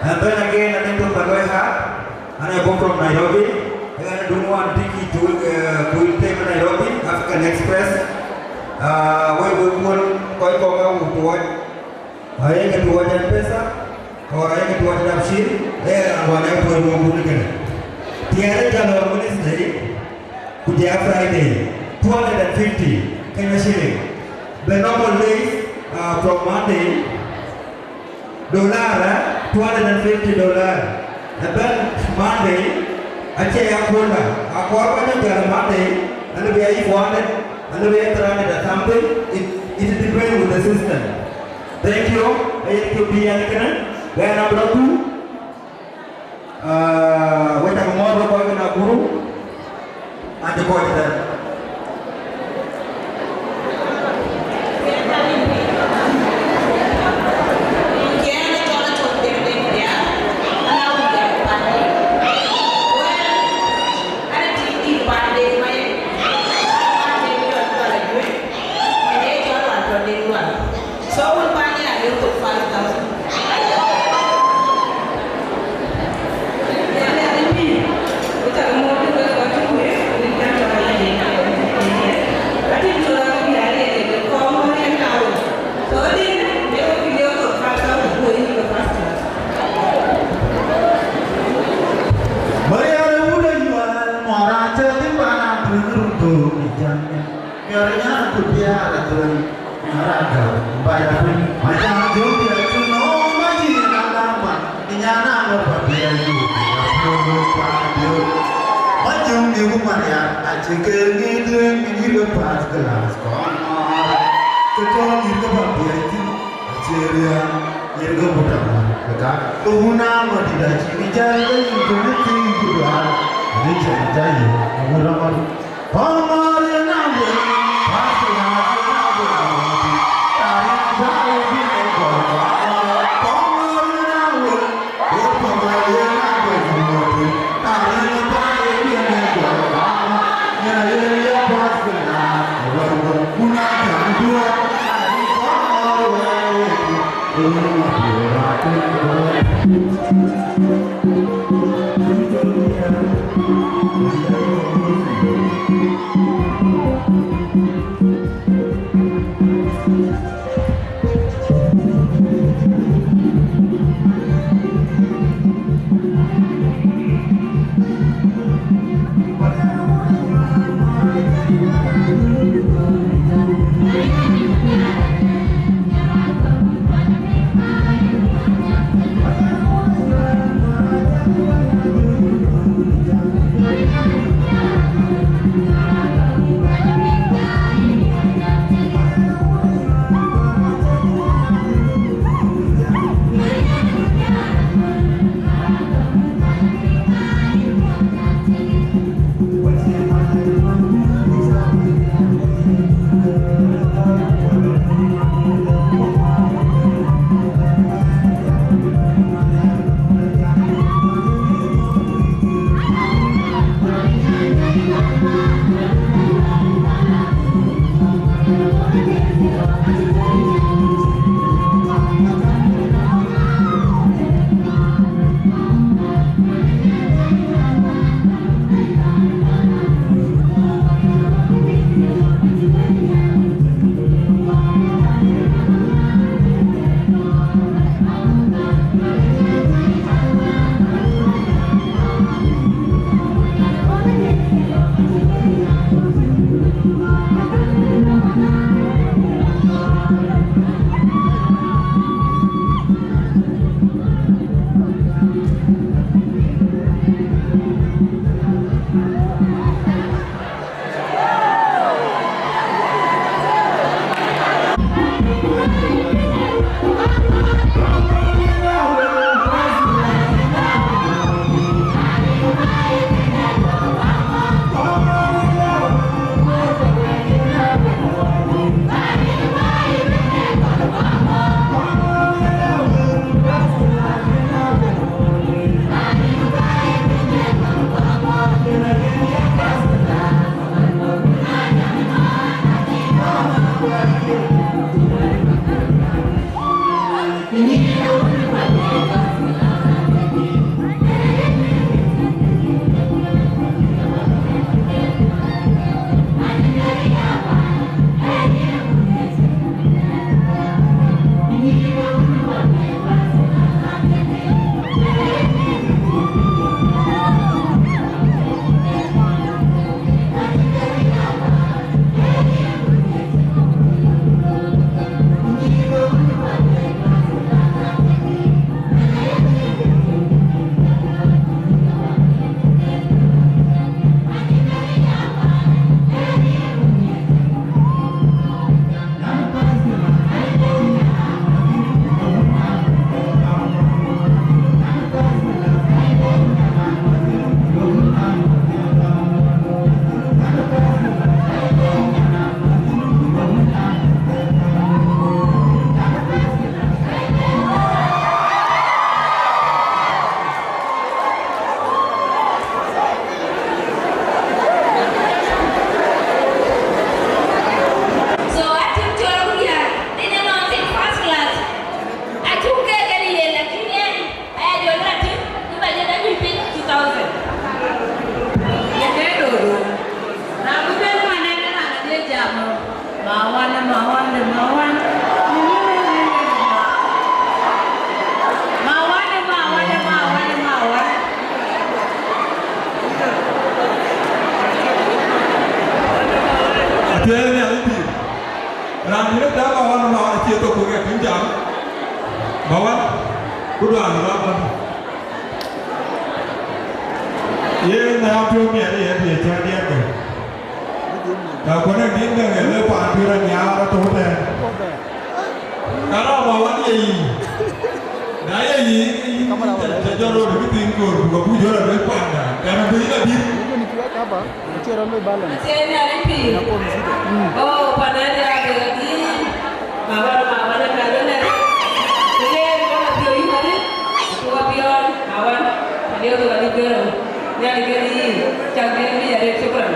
Nanti lagi nanti tu bagai hat, anu aku from Nairobi, dengan dulu antiki tu kulte Nairobi, African Express. Wewe pun kau kau buat, ayah kedua jangan pesa, orang ayah kedua jangan sih, awalnya tu mau buat kan. Tiada jalan manis dari Kuja Friday, 250 Kenya shilling. The normal days from Monday, $250. And then Monday, aje akola. Aku apa ni jalan Monday, anda biaya 400, anda biaya 300 something. It depends with the system. Thank you. Ayat kebiayaan kena. Gaya nombor 2. Wajah kemana kau kena guru? Ada kau ada. Tiene alibi. Ramiro dah bawa nama Cito Kuke pinjam. Bawa, kudu anu apa? Ye nak pion ni ada ye cakap dia tu. Kalau kau nak dia ni lepas pion nyara tu hotel. Kalau bawa dia, daya ini, jauh lebih tinggur, bukan bujur lebih pandai. Karena begini dia. Oh, pandai dia lagi. Kawan yang kalian ni, dia kalau dia ini mana? Tua pion, kawan, dia tu lagi pion. Dia lagi canggih ni ada super.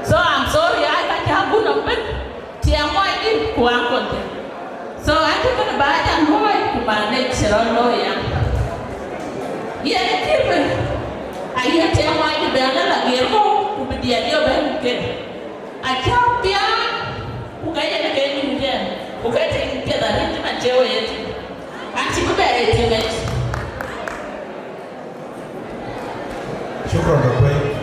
So I'm sorry, I can't have good of it. So I took a bite and boy to my next lawyer. Yeah, keep it. I hear tell my banana again home to be the idea of it. I can't be who get it again, who get it together into my jail. And she would be شكرا لك.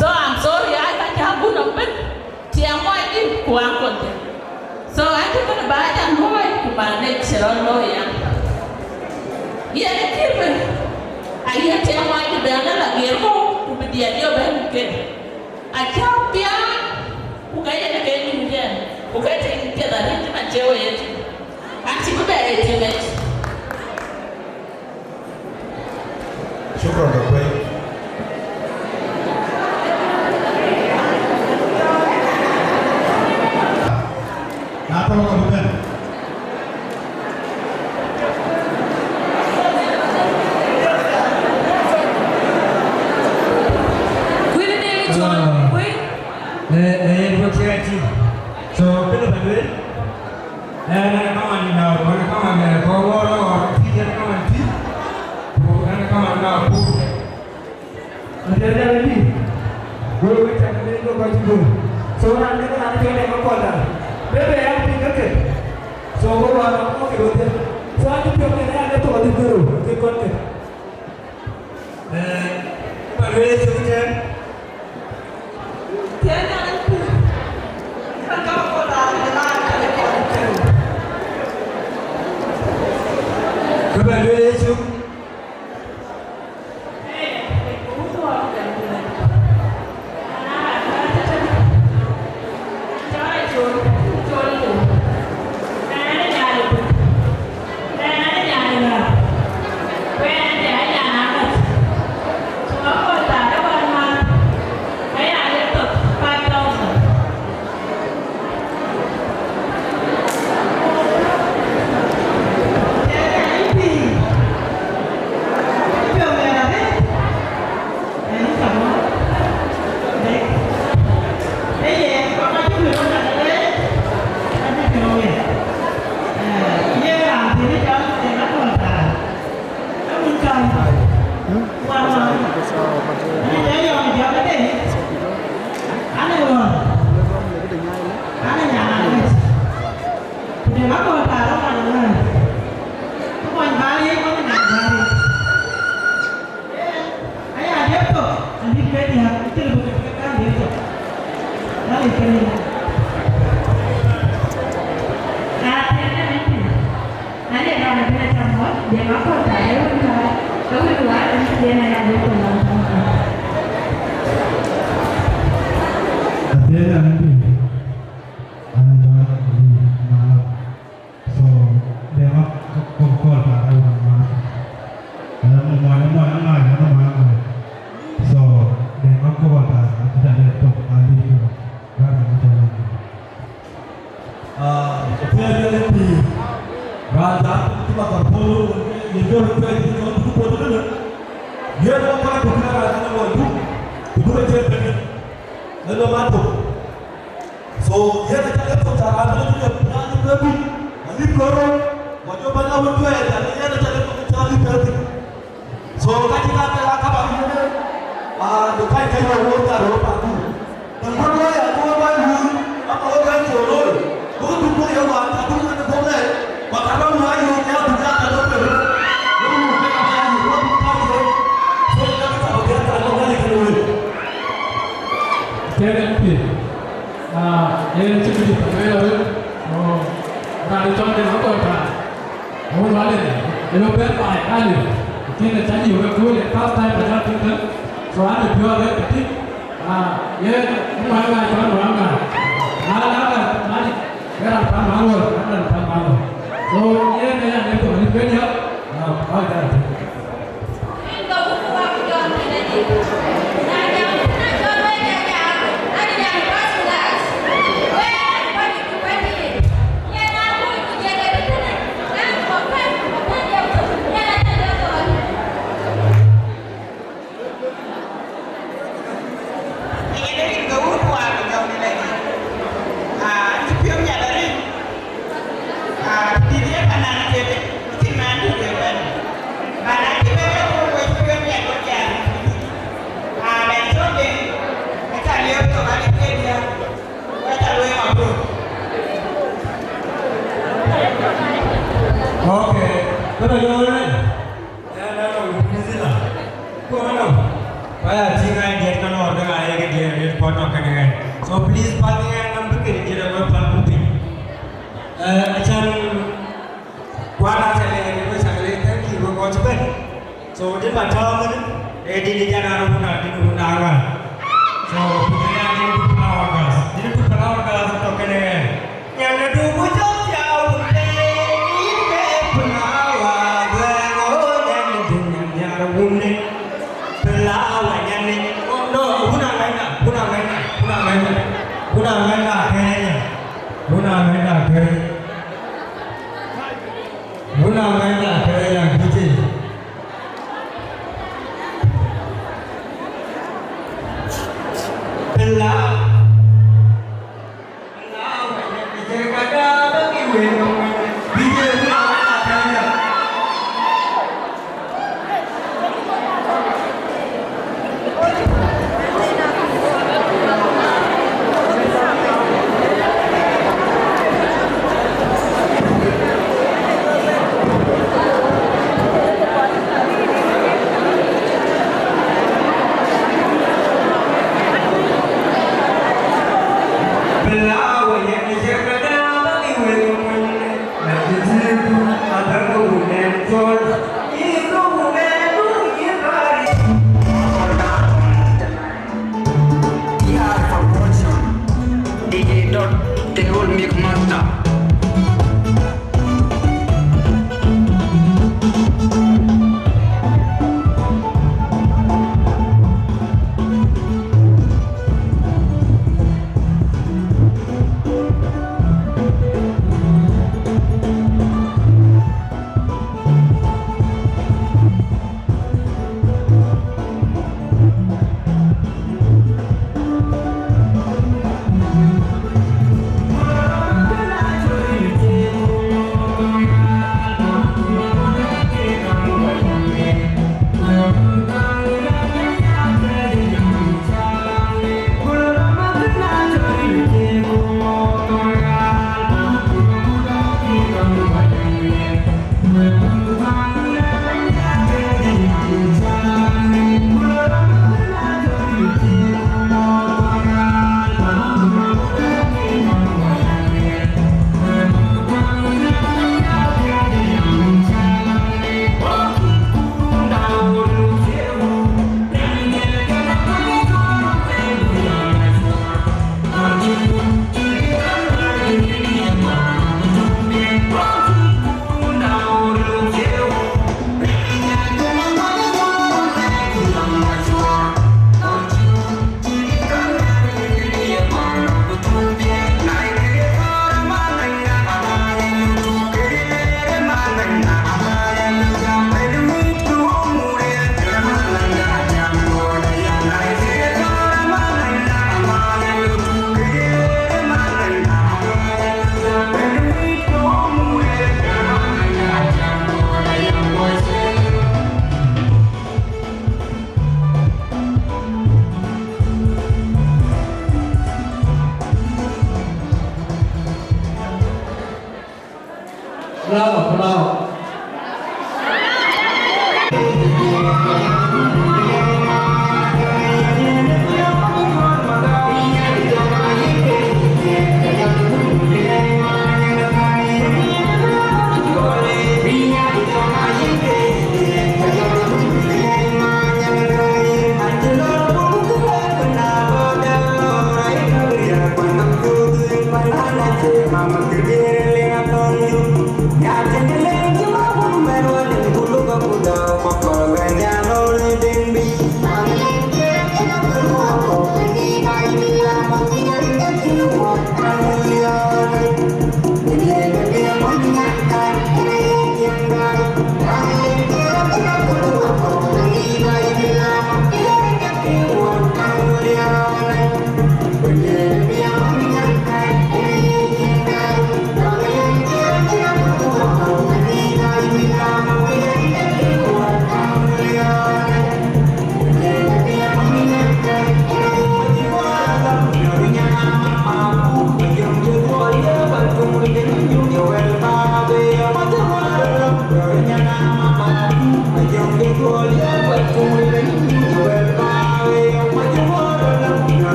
So I'm sorry, I can't have good of it. So I took a bite and boy to my next lawyer. Yeah, keep it. I hear tell my banana again home to be the idea of it. I can't be who get it again, who get it together into my jail. And she would be it. شكرا لك. Where Kalau kedua, dia nak ada pulang. Dia nanti anda maaf, so dia mak kongkol pada maaf. Kalau mau maaf, so dia mak kongkol pada tidak ada top kali itu, barang macam ni. Dia nanti raja itu bakal follow, dia berfirman itu follow dulu. Dia bakal bukan raja itu, itu dia lalu matu. So dia nak cakap tentang apa tu dia berani berani. Ani korang, wajib mana pun tu ada. Dia nak cakap tentang berani. So kaji kata apa ni? Dekat kai orang taruh paku. Tempat tu ya, tu apa ni? Apa orang jual? Kau tu pun yang buat, aku pun ada boleh. Makanya mulai yang dia buat ada boleh. Yang cukup di perjalanan, orang itu ada apa tak? Orang lain, kalau berpakai kali, kita cari orang kulit, kalau tak berjalan kita, soalnya dua orang itu, yang mana orang mana, mana mana, orang pamalu, orang pamalu. So yang itu ni punya, apa dah? So please palingan number ke dia dapat palpupi. Macam kuala saya ni pun sangat thank you kau cepat. So dia macam mana? Di jalan rumah di rumah awal. So punya ni tu pelawak gas. Dia tu pelawak gas tu kena. Yang ada bujang jauh ni ke pelawak gue yang dunia yang rumah pelawak yang ni. Oh no, punang lain lah. Kayaknya gitu. Belah jaga bagi weno dia kayaknya.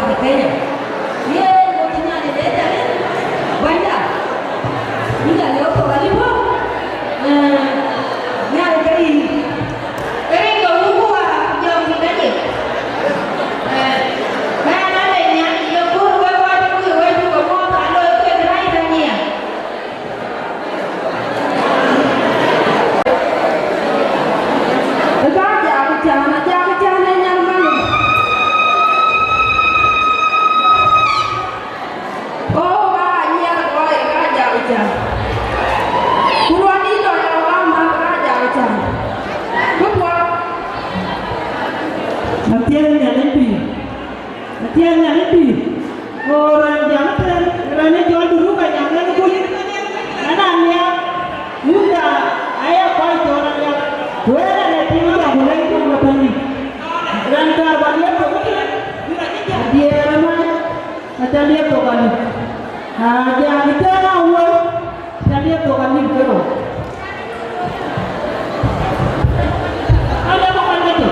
di Kenya. Ye mo tinya ni deta ni. Banda. Ni la leo ko bali mo. Nya le kari. Kari ko huko wa jom ni dani. Ba na le nya yo ko wa ko mo ta lo ko rai dani. Orang jangan kerana jual dulu kan jangan kulit. Anaknya muda ayah kau itu orang yang boleh nanti muda boleh itu berapa ni? Rangka balik apa boleh? Dia ramai, macam dia tu kan. Jangan kita awal, macam dia tu kan ni kerana. Ada apa lagi?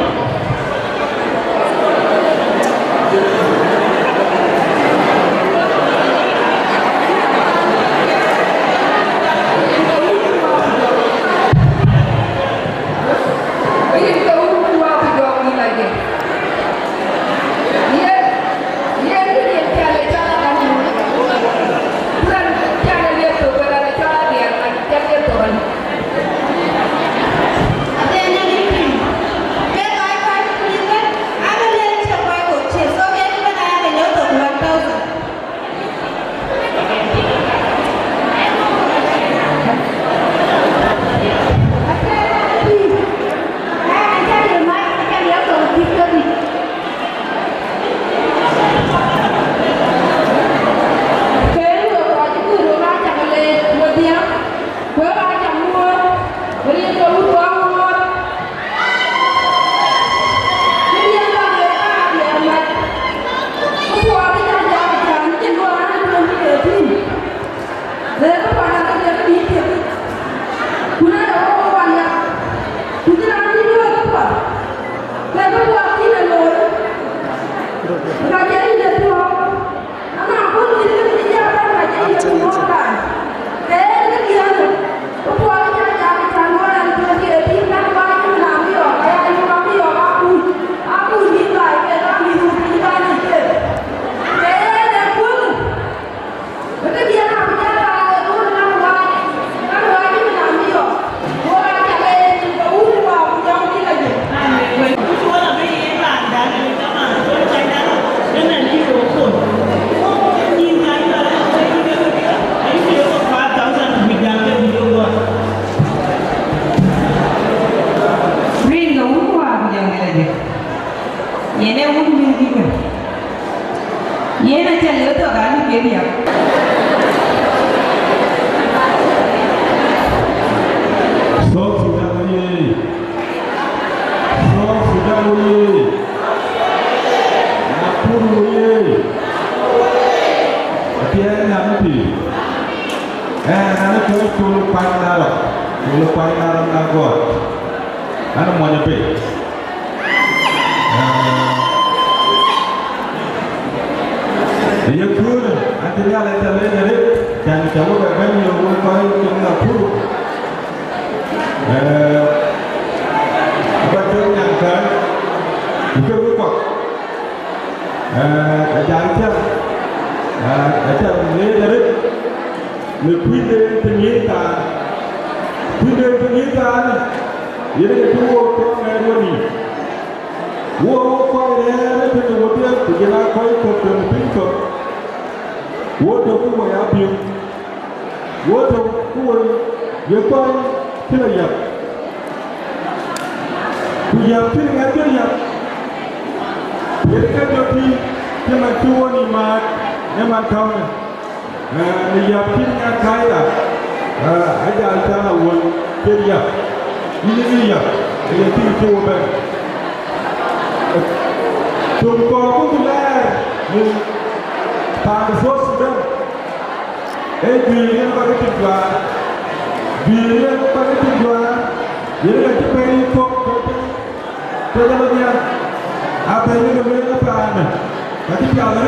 Tapi kalau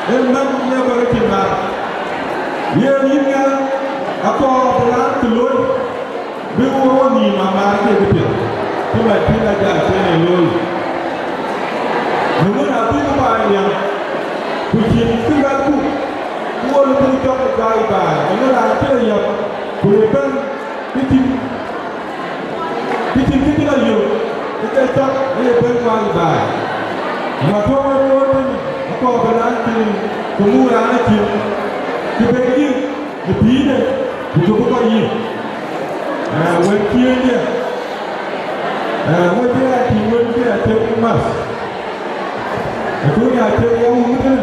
memang dia berkembang, dia ini aku orang telur, berapa ni mama dia betul, cuma tidak ada telur. Namun apa apa yang kucing tinggalku, gua lebih cok jai bah. Namun apa yang kulipan kucing kita yo, kita cok dia berkuali bah. Maka orang aku berlanjut kemudian lagi kebeli lebih ni bukan bukan ini. Waktu dia, waktu dia terkemas. Aku ni ada yang mungkin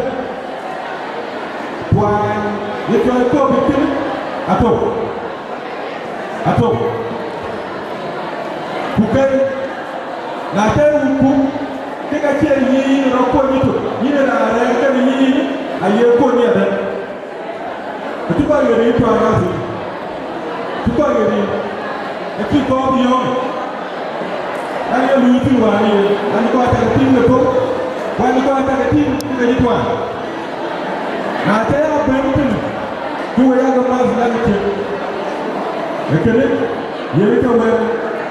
puan dia jual tu betul atau bukan nanti hukum kita cari ini rokok itu ini adalah rangka ini ayah pun ni ada itu apa yang itu agak sih itu apa yang itu kau biar ayah lucu wani ayah kau ada tim lepo wani kau ada tim kita itu an nanti apa itu dua yang kemas lagi tu okey ni itu apa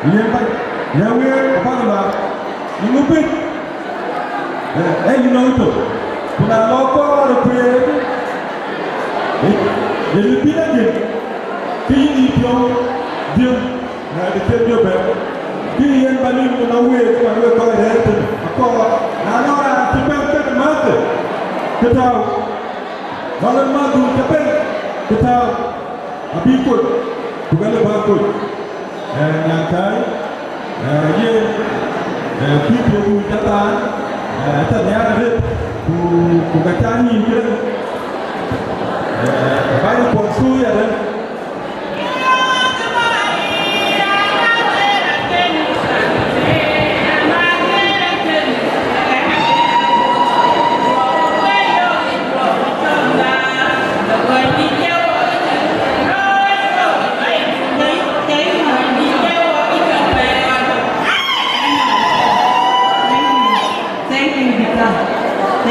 yang apa nama ingupin you know itu kuna loko ada prayer jadi bila kini dia ada kerja ber kini yang paling menawi kepada kau itu aku nana orang cepat mati kita malam madu cepat kita abikut bukan lebakut yang kai ye people datang ternyata ku kacani ke baru konsul ya dan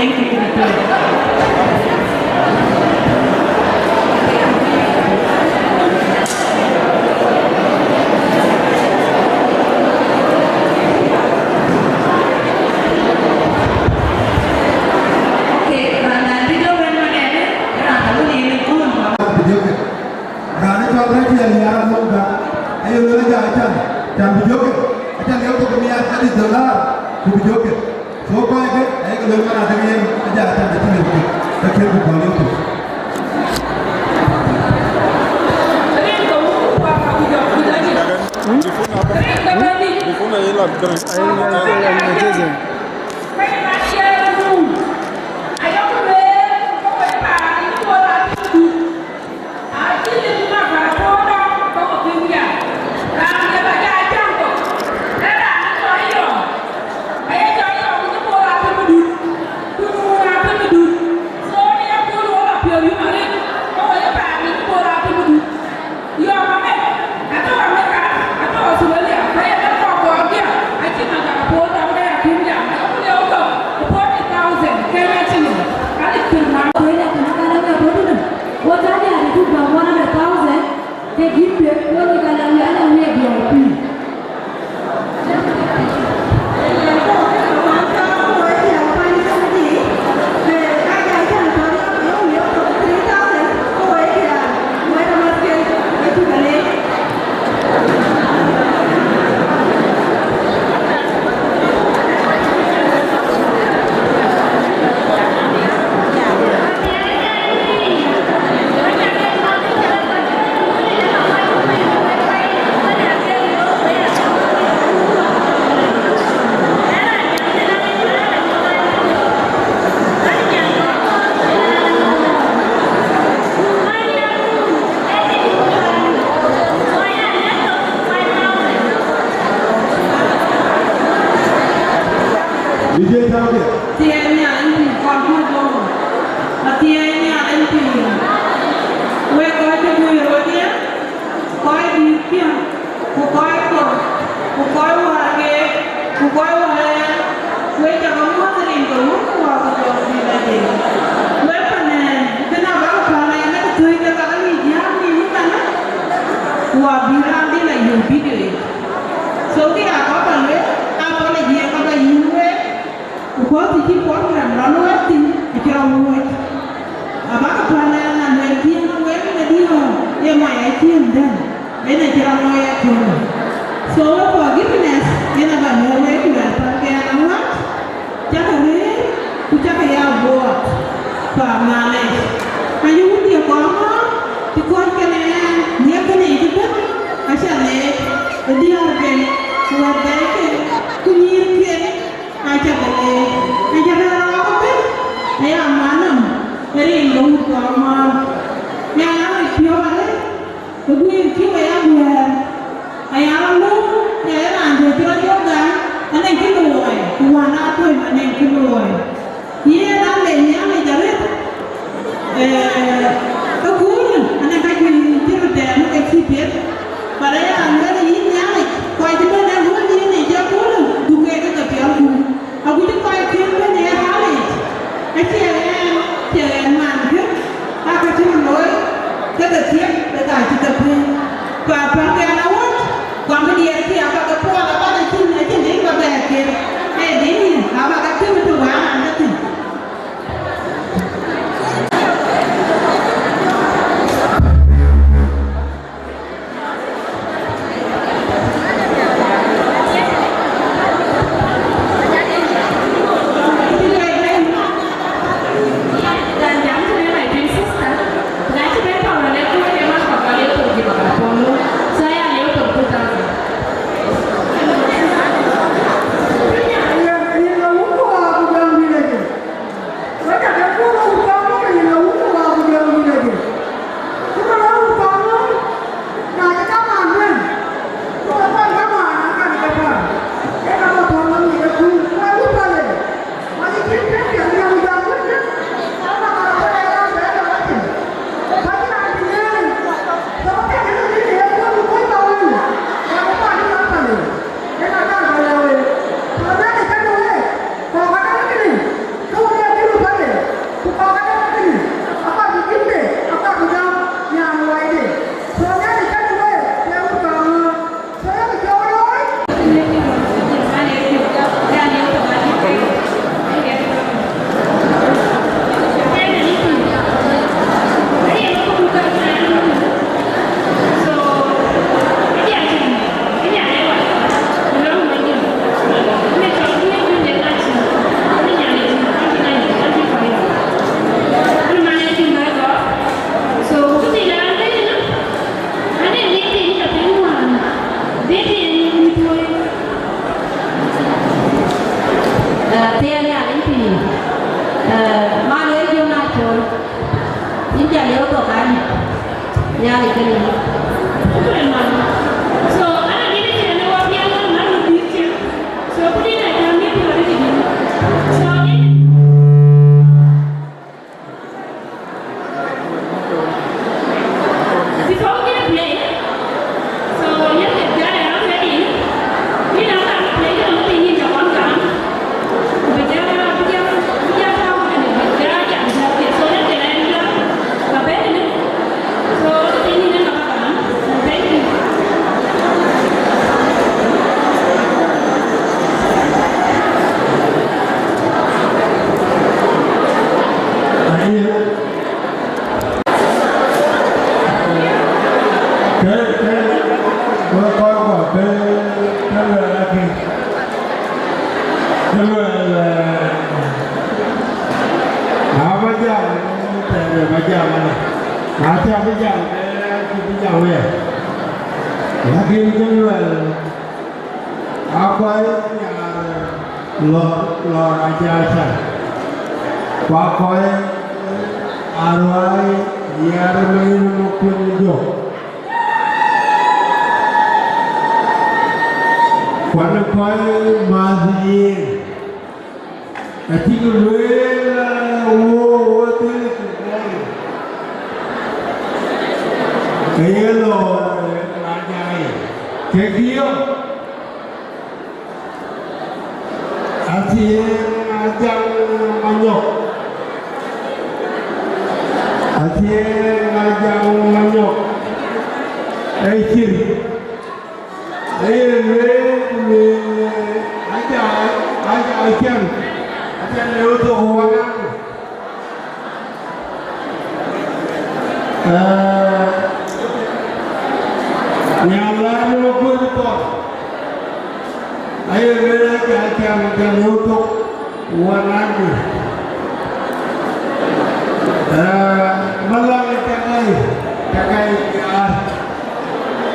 Thank you. Kukoi wa we jangan mau sering tu, kau wet. Abaka pana na nwentia na wet na dio ye my akin then. Ena kira no ya kono. So forgiveness ena ba no we ku da pa ke na wat. Jaka re ku jaka ya bot. Pa male. Ayu dia ko ma ti ko ke ne ni ke ne ti ba. Asha ne dia ke wa da ke ku ni ke aja ke aja ra ko pe. Aya manam eri ndo ko ma. Ya na pio ale. Ku ni ki wa ya bua. Aya lu ya na ndo ti ro yoga. Ane ki lo ai. Ku wa na to ane ki lo ai. Ye na le nya le jare. Aku ane ka ki ti ro te no ke ki pe. Para ya ane ni nya le. Ko ai ti ba na hu ni ni ja ko lu. Du ke ka pio ku. Aku ti ko ai ki pe ne ha le. Chị màn trước ta có chung nói cái đợt tiếp để giải thích tập hình và phần cái nào hết còn cái điện thì bà cái qua là bắt đầu chung này trên đến bà bè kia hay đến thì bà cái thứ mà tôi bán ăn rất thịnh Quando poi Mazzi e ti duela o te e lo la nhai che dio así ajang manyok así ajang manyok ciri aja lewat orang Nyalano kudu. Ayo mereka akan untuk wanagi. Malang cakai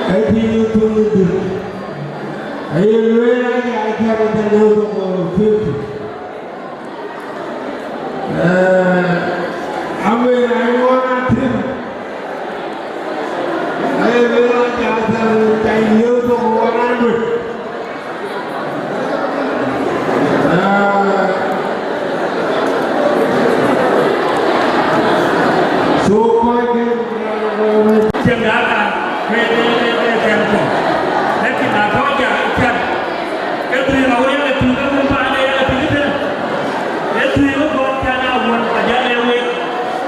kaji itu. Ayo mereka akan untuk fit. Ambil ayuan tim. Ayo mereka akan kaji untuk wanagi. Jangkaan tempo. Nanti apa aja ikan. Kalau awalnya lebih kamu pada lebih kita. Itu itu kau kana awan aja lewe.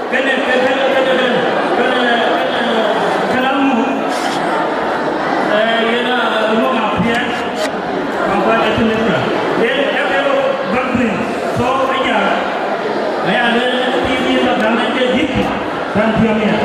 Kena kalamu. Yana lu ngapain? Apa itu nih? Dia kalau bagri. So aja. Ayah ada TV macam mana jadi dan diamnya.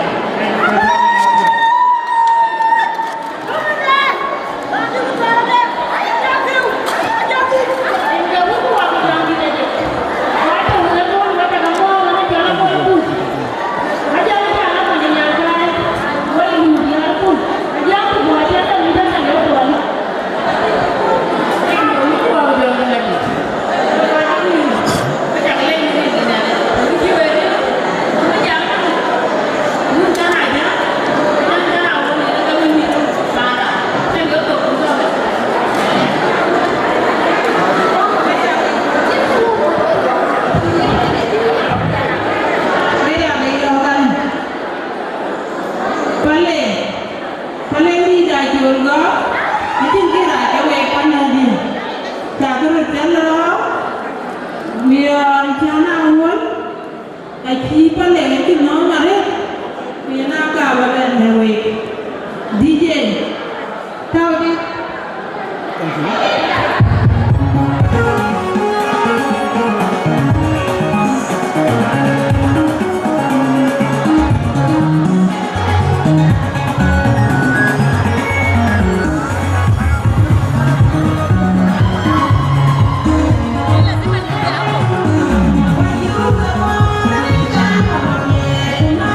Nah,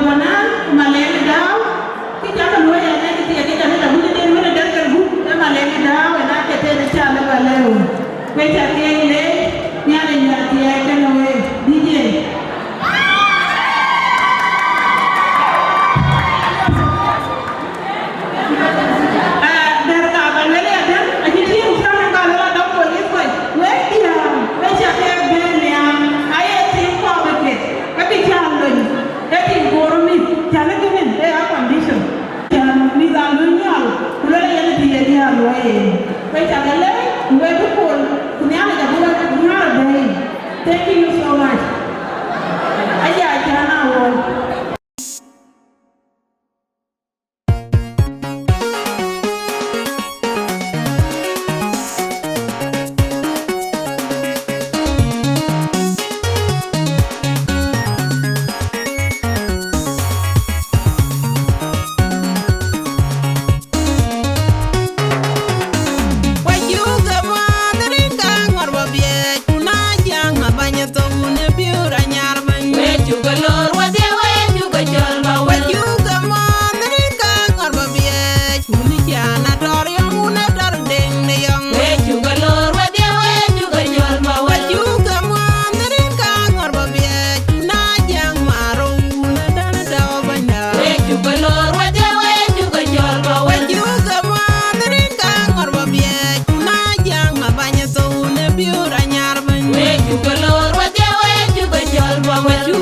manan malem daw ki jaka lo ya ne ki ki jaka la mun de mun de kan bu na malem daw na ke te de cha la baleu pe cha ke le nya ne nya ti ya ke no we DJ Thank you so much. Well, you